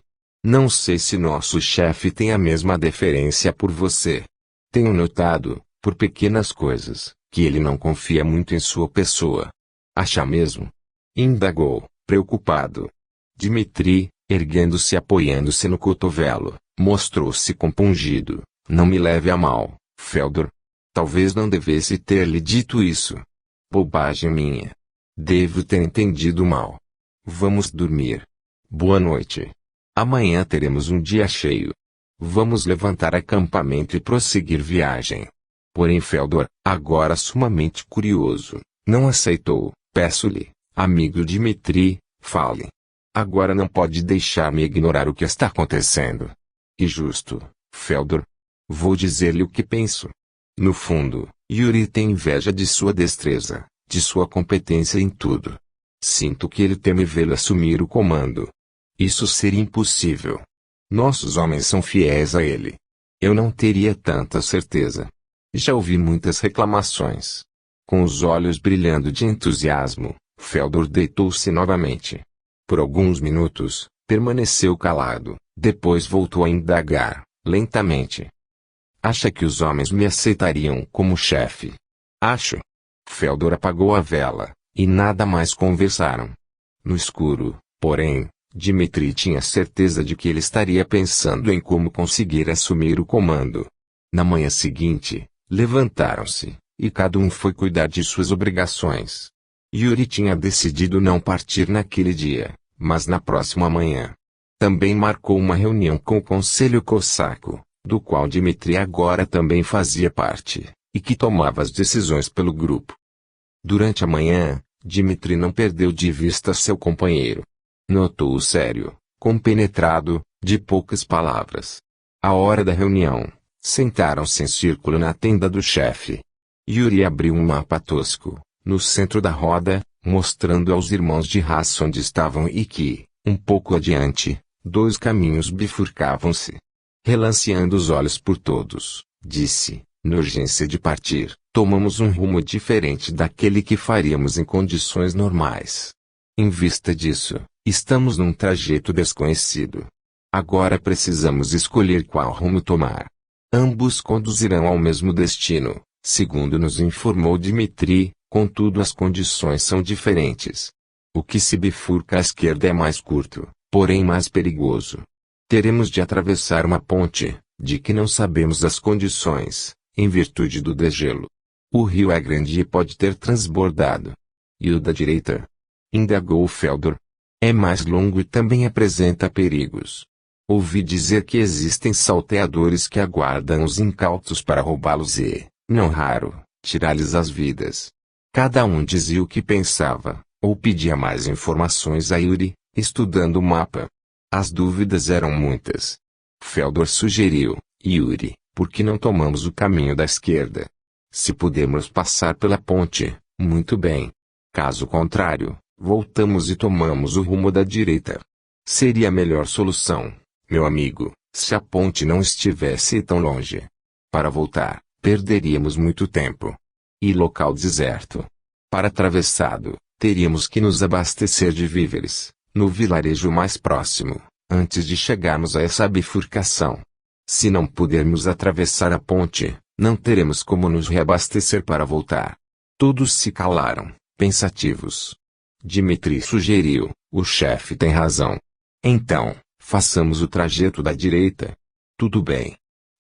Não sei se nosso chefe tem a mesma deferência por você. Tenho notado, por pequenas coisas, que ele não confia muito em sua pessoa. Acha mesmo? Indagou, preocupado. Dmitri, erguendo-se e apoiando-se no cotovelo, mostrou-se compungido. Não me leve a mal, Feodor. Talvez não devesse ter-lhe dito isso. Bobagem minha. Devo ter entendido mal. Vamos dormir. Boa noite. Amanhã teremos um dia cheio. Vamos levantar acampamento e prosseguir viagem. Porém Feodor, agora sumamente curioso, não aceitou. Peço-lhe, amigo Dmitri, fale. Agora não pode deixar-me ignorar o que está acontecendo. E justo, Feodor. Vou dizer-lhe o que penso. No fundo, Yuri tem inveja de sua destreza, de sua competência em tudo. Sinto que ele teme vê-lo assumir o comando. Isso seria impossível. Nossos homens são fiéis a ele. Eu não teria tanta certeza. Já ouvi muitas reclamações. Com os olhos brilhando de entusiasmo, Feodor deitou-se novamente. Por alguns minutos, permaneceu calado, depois voltou a indagar, lentamente. Acha que os homens me aceitariam como chefe? Acho. Feodor apagou a vela, e nada mais conversaram. No escuro, porém, Dmitri tinha certeza de que ele estaria pensando em como conseguir assumir o comando. Na manhã seguinte, levantaram-se, e cada um foi cuidar de suas obrigações. Yuri tinha decidido não partir naquele dia, mas na próxima manhã. Também marcou uma reunião com o Conselho Cosaco, do qual Dmitri agora também fazia parte, e que tomava as decisões pelo grupo. Durante a manhã, Dmitri não perdeu de vista seu companheiro. Notou-o sério, compenetrado, de poucas palavras. À hora da reunião, sentaram-se em círculo na tenda do chefe. Yuri abriu um mapa tosco, no centro da roda, mostrando aos irmãos de raça onde estavam e que, um pouco adiante, dois caminhos bifurcavam-se. Relanceando os olhos por todos, disse, na urgência de partir, tomamos um rumo diferente daquele que faríamos em condições normais. Em vista disso, estamos num trajeto desconhecido. Agora precisamos escolher qual rumo tomar. Ambos conduzirão ao mesmo destino, segundo nos informou Dmitri, contudo as condições são diferentes. O que se bifurca à esquerda é mais curto, porém mais perigoso. Teremos de atravessar uma ponte, de que não sabemos as condições, em virtude do degelo. O rio é grande e pode ter transbordado. E o da direita? Indagou Feodor. É mais longo e também apresenta perigos. Ouvi dizer que existem salteadores que aguardam os incautos para roubá-los e, não raro, tirar-lhes as vidas. Cada um dizia o que pensava, ou pedia mais informações a Yuri, estudando o mapa. As dúvidas eram muitas. Feodor sugeriu, Yuri, por que não tomamos o caminho da esquerda? Se pudermos passar pela ponte, muito bem. Caso contrário, voltamos e tomamos o rumo da direita. Seria a melhor solução, meu amigo, se a ponte não estivesse tão longe. Para voltar, perderíamos muito tempo. E local deserto. Para atravessado, teríamos que nos abastecer de víveres, no vilarejo mais próximo, antes de chegarmos a essa bifurcação. Se não pudermos atravessar a ponte, não teremos como nos reabastecer para voltar. Todos se calaram, pensativos. Dmitri sugeriu, o chefe tem razão. Então, façamos o trajeto da direita. Tudo bem.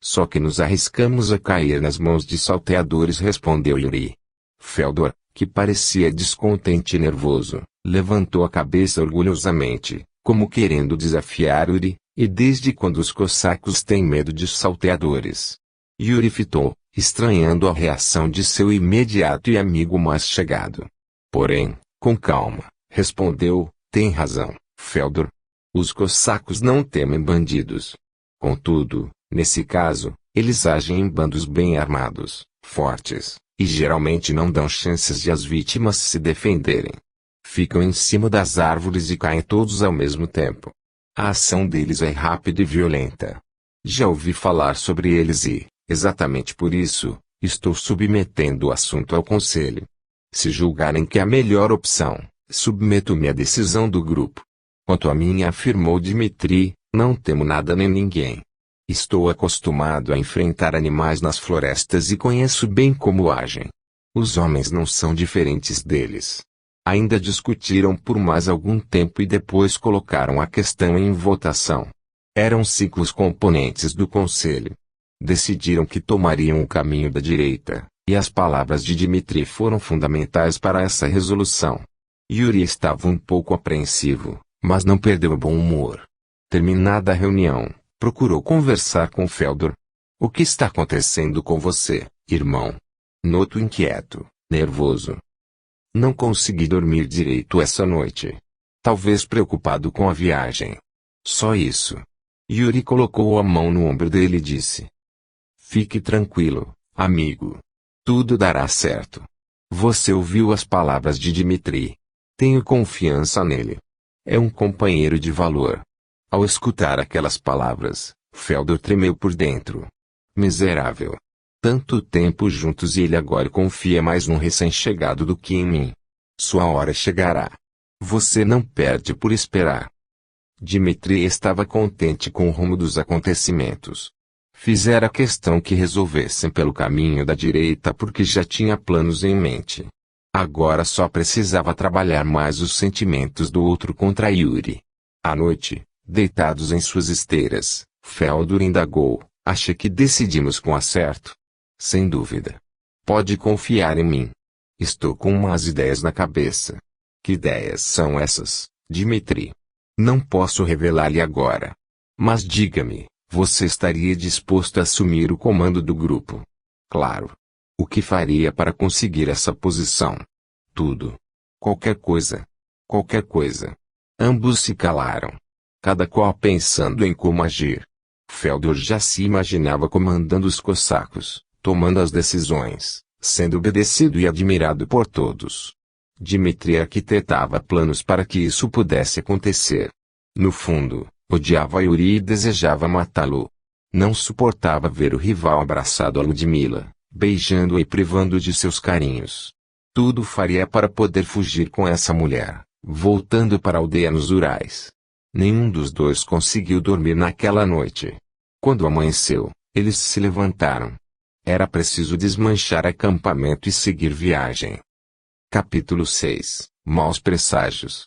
Só que nos arriscamos a cair nas mãos de salteadores, respondeu Yuri. Feldor, que parecia descontente e nervoso, levantou a cabeça orgulhosamente, como querendo desafiar Yuri, e desde quando os cossacos têm medo de salteadores? Yuri fitou, estranhando a reação de seu imediato e amigo mais chegado. Porém, com calma, respondeu, tem razão, Feldor. Os cossacos não temem bandidos. Contudo, nesse caso, eles agem em bandos bem armados, fortes, e geralmente não dão chances de as vítimas se defenderem. Ficam em cima das árvores e caem todos ao mesmo tempo. A ação deles é rápida e violenta. Já ouvi falar sobre eles e, exatamente por isso, estou submetendo o assunto ao conselho. Se julgarem que é a melhor opção, submeto-me à decisão do grupo. Quanto a mim, afirmou Dmitri, não temo nada nem ninguém. Estou acostumado a enfrentar animais nas florestas e conheço bem como agem. Os homens não são diferentes deles. Ainda discutiram por mais algum tempo e depois colocaram a questão em votação. Eram 5 os componentes do conselho. Decidiram que tomariam o caminho da direita, e as palavras de Dmitri foram fundamentais para essa resolução. Yuri estava um pouco apreensivo, mas não perdeu o bom humor. Terminada a reunião, procurou conversar com Feldor. O que está acontecendo com você, irmão? Noto inquieto, nervoso. Não consegui dormir direito essa noite. Talvez preocupado com a viagem. Só isso. Yuri colocou a mão no ombro dele e disse. Fique tranquilo, amigo. Tudo dará certo. Você ouviu as palavras de Dmitri. Tenho confiança nele. É um companheiro de valor. Ao escutar aquelas palavras, Feldor tremeu por dentro. Miserável. Tanto tempo juntos e ele agora confia mais num recém-chegado do que em mim. Sua hora chegará. Você não perde por esperar. Dmitri estava contente com o rumo dos acontecimentos. Fizera questão que resolvessem pelo caminho da direita porque já tinha planos em mente. Agora só precisava trabalhar mais os sentimentos do outro contra Yuri. À noite, deitados em suas esteiras, Feldor indagou, acha que decidimos com acerto? Sem dúvida. Pode confiar em mim. Estou com umas ideias na cabeça. Que ideias são essas, Dmitri? Não posso revelar-lhe agora. Mas diga-me, você estaria disposto a assumir o comando do grupo? Claro. O que faria para conseguir essa posição? Tudo. Qualquer coisa. Qualquer coisa. Ambos se calaram. Cada qual pensando em como agir. Feldor já se imaginava comandando os cossacos, tomando as decisões, sendo obedecido e admirado por todos. Dmitri arquitetava planos para que isso pudesse acontecer. No fundo, odiava Yuri e desejava matá-lo. Não suportava ver o rival abraçado a Ludmila, beijando-a e privando de seus carinhos. Tudo faria para poder fugir com essa mulher, voltando para a aldeia nos Urais. Nenhum dos dois conseguiu dormir naquela noite. Quando amanheceu, eles se levantaram. Era preciso desmanchar acampamento e seguir viagem. Capítulo 6 – Maus presságios.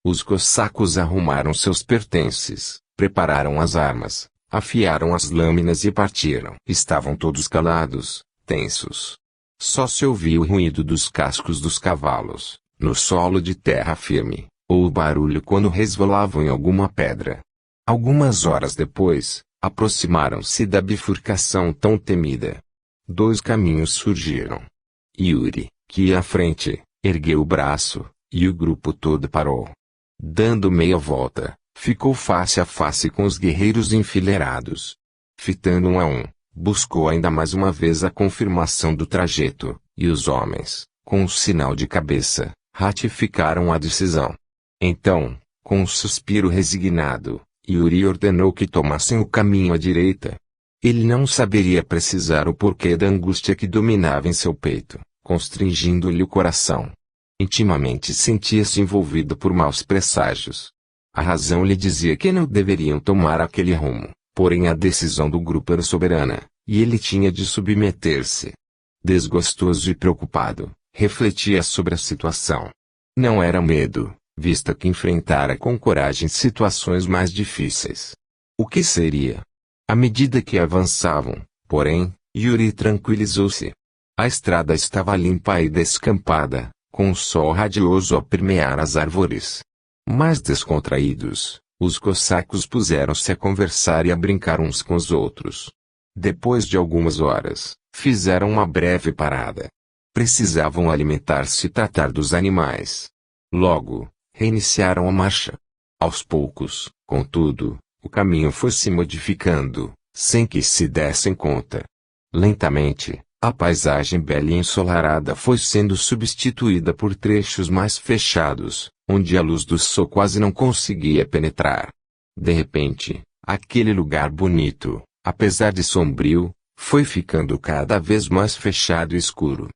Os cossacos arrumaram seus pertences, prepararam as armas, afiaram as lâminas e partiram. Estavam todos calados, tensos. Só se ouvia o ruído dos cascos dos cavalos, no solo de terra firme, ou o barulho quando resvalavam em alguma pedra. Algumas horas depois, aproximaram-se da bifurcação tão temida. 2 caminhos surgiram. Yuri, que ia à frente, ergueu o braço, e o grupo todo parou. Dando meia volta, ficou face a face com os guerreiros enfileirados. Fitando um a um, buscou ainda mais uma vez a confirmação do trajeto, e os homens, com um sinal de cabeça, ratificaram a decisão. Então, com um suspiro resignado, Yuri ordenou que tomassem o caminho à direita. Ele não saberia precisar o porquê da angústia que dominava em seu peito, constringindo-lhe o coração. Intimamente sentia-se envolvido por maus presságios. A razão lhe dizia que não deveriam tomar aquele rumo, porém a decisão do grupo era soberana, e ele tinha de submeter-se. Desgostoso e preocupado, refletia sobre a situação. Não era medo, vista que enfrentara com coragem situações mais difíceis. O que seria? À medida que avançavam, porém, Yuri tranquilizou-se. A estrada estava limpa e descampada, com o sol radioso a permear as árvores. Mais descontraídos, os cossacos puseram-se a conversar e a brincar uns com os outros. Depois de algumas horas, fizeram uma breve parada. Precisavam alimentar-se e tratar dos animais. Logo, reiniciaram a marcha. Aos poucos, contudo, o caminho foi se modificando, sem que se dessem conta. Lentamente, a paisagem bela e ensolarada foi sendo substituída por trechos mais fechados, onde a luz do sol quase não conseguia penetrar. De repente, aquele lugar bonito, apesar de sombrio, foi ficando cada vez mais fechado e escuro.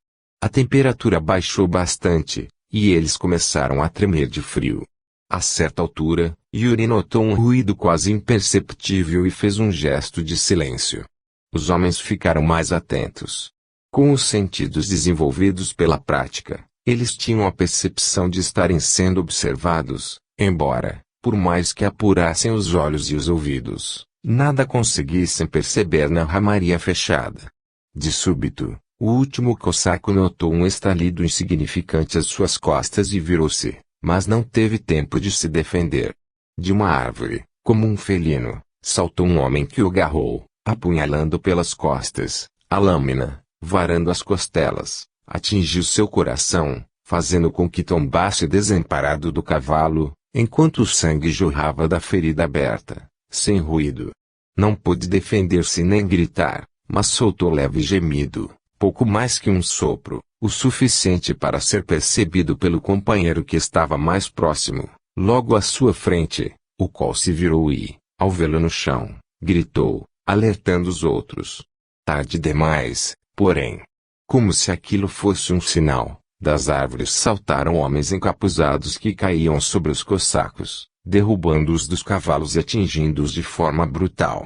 A temperatura baixou bastante, e eles começaram a tremer de frio. A certa altura, Yuri notou um ruído quase imperceptível e fez um gesto de silêncio. Os homens ficaram mais atentos. Com os sentidos desenvolvidos pela prática, eles tinham a percepção de estarem sendo observados, embora, por mais que apurassem os olhos e os ouvidos, nada conseguissem perceber na ramaria fechada. De súbito, o último cossaco notou um estalido insignificante às suas costas e virou-se, mas não teve tempo de se defender. De uma árvore, como um felino, saltou um homem que o agarrou, apunhalando pelas costas. A lâmina, varando as costelas, atingiu seu coração, fazendo com que tombasse desamparado do cavalo, enquanto o sangue jorrava da ferida aberta, sem ruído. Não pôde defender-se nem gritar, mas soltou leve gemido, pouco mais que um sopro, o suficiente para ser percebido pelo companheiro que estava mais próximo, logo à sua frente, o qual se virou e, ao vê-lo no chão, gritou, alertando os outros. Tarde demais, porém. Como se aquilo fosse um sinal, das árvores saltaram homens encapuzados que caíam sobre os cossacos, derrubando-os dos cavalos e atingindo-os de forma brutal.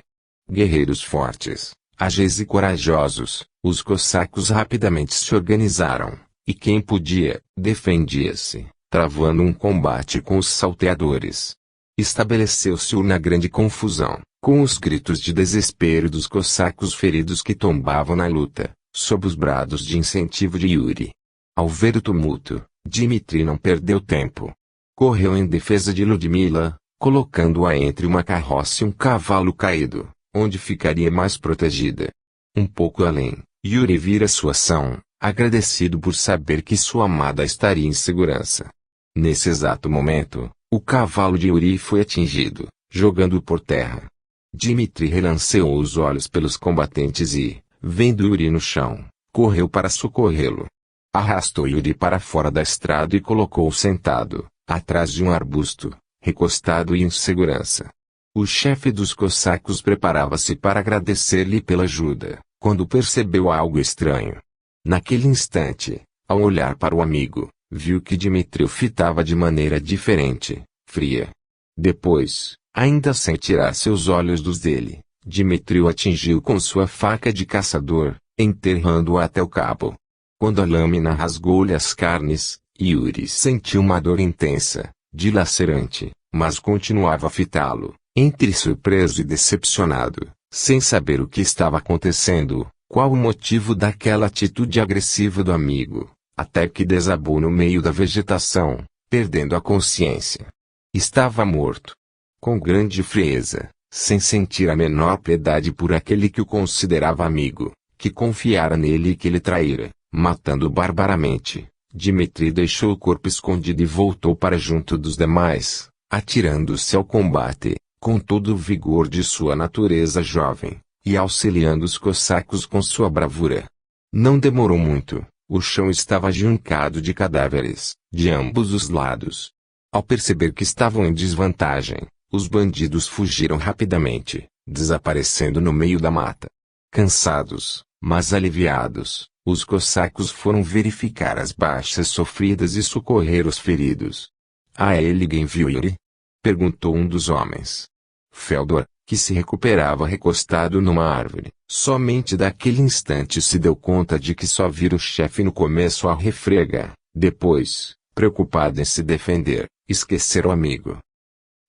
Guerreiros fortes, ágeis e corajosos, os cossacos rapidamente se organizaram, e quem podia, defendia-se, travando um combate com os salteadores. Estabeleceu-se uma grande confusão, com os gritos de desespero dos cossacos feridos que tombavam na luta, sob os brados de incentivo de Yuri. Ao ver o tumulto, Dmitri não perdeu tempo. Correu em defesa de Ludmila, colocando-a entre uma carroça e um cavalo caído, onde ficaria mais protegida. Um pouco além, Yuri vira sua ação, agradecido por saber que sua amada estaria em segurança. Nesse exato momento, o cavalo de Yuri foi atingido, jogando-o por terra. Dmitri relanceou os olhos pelos combatentes e, vendo Yuri no chão, correu para socorrê-lo. Arrastou Yuri para fora da estrada e colocou-o sentado, atrás de um arbusto, recostado e em segurança. O chefe dos cossacos preparava-se para agradecer-lhe pela ajuda, quando percebeu algo estranho. Naquele instante, ao olhar para o amigo, viu que Dmitri o fitava de maneira diferente, fria. Depois, ainda sem tirar seus olhos dos dele, Dmitri o atingiu com sua faca de caçador, enterrando-o até o cabo. Quando a lâmina rasgou-lhe as carnes, Yuri sentiu uma dor intensa, dilacerante, mas continuava a fitá-lo, entre surpreso e decepcionado, sem saber o que estava acontecendo, qual o motivo daquela atitude agressiva do amigo, até que desabou no meio da vegetação, perdendo a consciência. Estava morto. Com grande frieza, sem sentir a menor piedade por aquele que o considerava amigo, que confiara nele e que ele traíra, matando-o barbaramente, Dmitri deixou o corpo escondido e voltou para junto dos demais, atirando-se ao combate, com todo o vigor de sua natureza jovem, e auxiliando os cossacos com sua bravura. Não demorou muito, o chão estava juncado de cadáveres, de ambos os lados. Ao perceber que estavam em desvantagem, os bandidos fugiram rapidamente, desaparecendo no meio da mata. Cansados, mas aliviados, os cossacos foram verificar as baixas sofridas e socorrer os feridos. "Ah, ninguém viu Yuri?" perguntou um dos homens. Feldor, que se recuperava recostado numa árvore, somente daquele instante se deu conta de que só vira o chefe no começo a refrega, depois, preocupado em se defender, esquecer o amigo.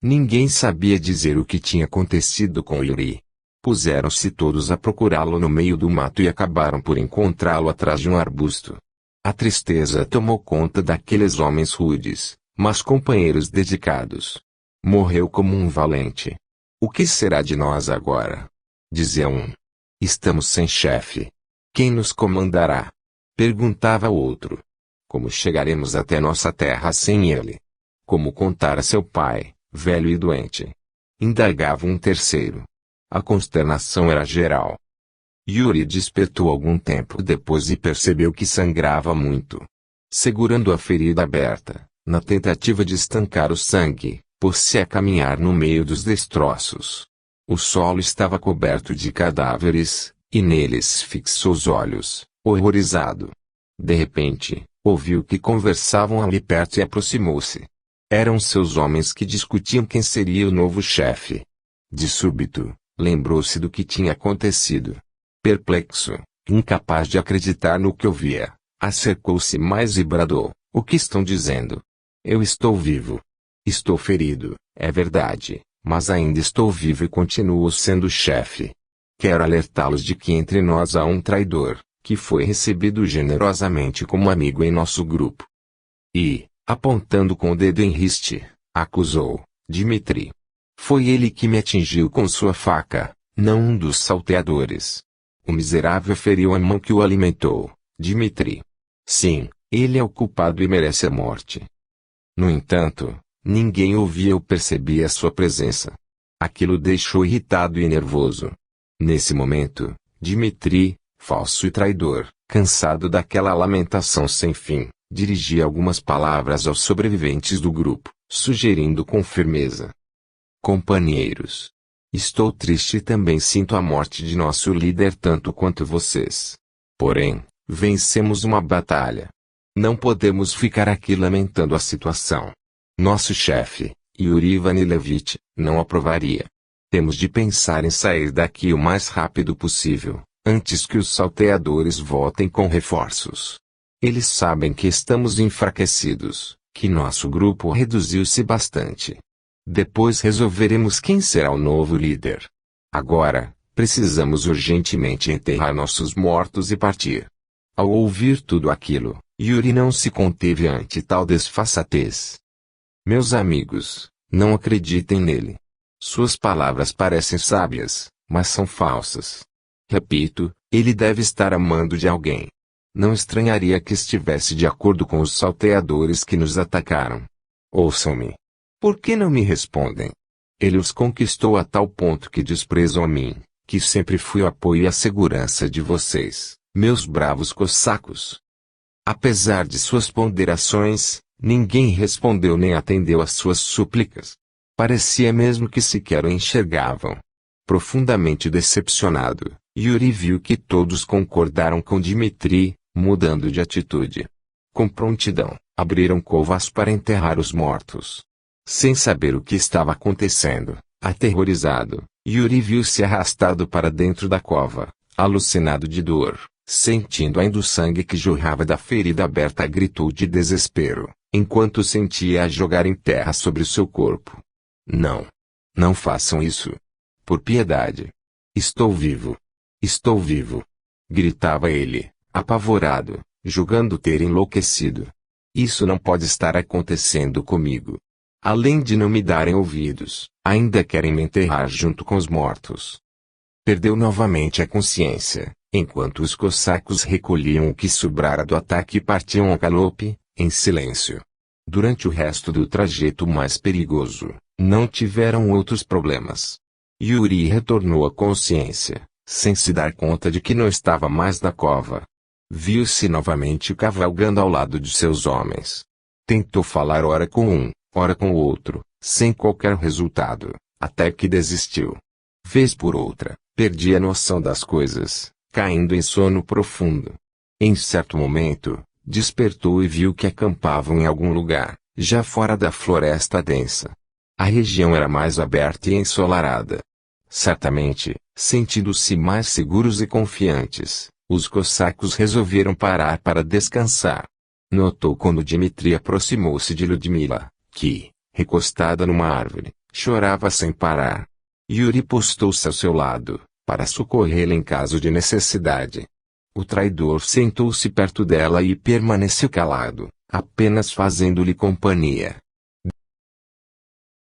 Ninguém sabia dizer o que tinha acontecido com Yuri. Puseram-se todos a procurá-lo no meio do mato e acabaram por encontrá-lo atrás de um arbusto. A tristeza tomou conta daqueles homens rudes, mas companheiros dedicados. Morreu como um valente. O que será de nós agora? Dizia um. Estamos sem chefe. Quem nos comandará? Perguntava o outro. Como chegaremos até nossa terra sem ele? Como contar a seu pai, velho e doente? Indagava um terceiro. A consternação era geral. Yuri despertou algum tempo depois e percebeu que sangrava muito. Segurando a ferida aberta, na tentativa de estancar o sangue, pôs-se a caminhar no meio dos destroços. O solo estava coberto de cadáveres, e neles fixou os olhos, horrorizado. De repente, ouviu que conversavam ali perto e aproximou-se. Eram seus homens que discutiam quem seria o novo chefe. De súbito, lembrou-se do que tinha acontecido. Perplexo, incapaz de acreditar no que ouvia, acercou-se mais e bradou: "O que estão dizendo? Eu estou vivo. Estou ferido, é verdade, mas ainda estou vivo e continuo sendo chefe. Quero alertá-los de que entre nós há um traidor, que foi recebido generosamente como amigo em nosso grupo." E, apontando com o dedo em riste, acusou Dmitri. "Foi ele que me atingiu com sua faca, não um dos salteadores. O miserável feriu a mão que o alimentou, Dmitri. Sim, ele é o culpado e merece a morte." No entanto, ninguém ouvia ou percebia sua presença. Aquilo deixou irritado e nervoso. Nesse momento, Dmitri, falso e traidor, cansado daquela lamentação sem fim, dirigia algumas palavras aos sobreviventes do grupo, sugerindo com firmeza: "Companheiros, estou triste e também sinto a morte de nosso líder tanto quanto vocês. Porém, vencemos uma batalha. Não podemos ficar aqui lamentando a situação. Nosso chefe, Yuri Ivanilevich, não aprovaria. Temos de pensar em sair daqui o mais rápido possível, antes que os salteadores voltem com reforços. Eles sabem que estamos enfraquecidos, que nosso grupo reduziu-se bastante. Depois resolveremos quem será o novo líder. Agora, precisamos urgentemente enterrar nossos mortos e partir." Ao ouvir tudo aquilo, Yuri não se conteve ante tal desfaçatez. "Meus amigos, não acreditem nele. Suas palavras parecem sábias, mas são falsas. Repito, ele deve estar amando de alguém. Não estranharia que estivesse de acordo com os salteadores que nos atacaram. Ouçam-me. Por que não me respondem? Ele os conquistou a tal ponto que desprezam a mim, que sempre fui o apoio e a segurança de vocês, meus bravos cossacos." Apesar de suas ponderações, ninguém respondeu nem atendeu às suas súplicas. Parecia mesmo que sequer o enxergavam. Profundamente decepcionado, Yuri viu que todos concordaram com Dmitri, mudando de atitude. Com prontidão, abriram covas para enterrar os mortos. Sem saber o que estava acontecendo, aterrorizado, Yuri viu-se arrastado para dentro da cova, alucinado de dor, sentindo ainda o sangue que jorrava da ferida aberta, gritou de desespero, enquanto sentia-a jogar em terra sobre o seu corpo: "Não! Não façam isso! Por piedade! Estou vivo! Estou vivo!" Gritava ele, apavorado, julgando ter enlouquecido. "Isso não pode estar acontecendo comigo. Além de não me darem ouvidos, ainda querem me enterrar junto com os mortos." Perdeu novamente a consciência, enquanto os cossacos recolhiam o que sobrara do ataque e partiam ao galope, em silêncio. Durante o resto do trajeto mais perigoso, não tiveram outros problemas. Yuri retornou à consciência, sem se dar conta de que não estava mais na cova. Viu-se novamente cavalgando ao lado de seus homens. Tentou falar ora com um, ora com o outro, sem qualquer resultado, até que desistiu. Vez por outra, perdia a noção das coisas, caindo em sono profundo. Em certo momento, despertou e viu que acampavam em algum lugar, já fora da floresta densa. A região era mais aberta e ensolarada. Certamente, sentindo-se mais seguros e confiantes, os cossacos resolveram parar para descansar. Notou quando Dmitri aproximou-se de Ludmila, que, recostada numa árvore, chorava sem parar. Yuri postou-se ao seu lado, para socorrê-la em caso de necessidade. O traidor sentou-se perto dela e permaneceu calado, apenas fazendo-lhe companhia.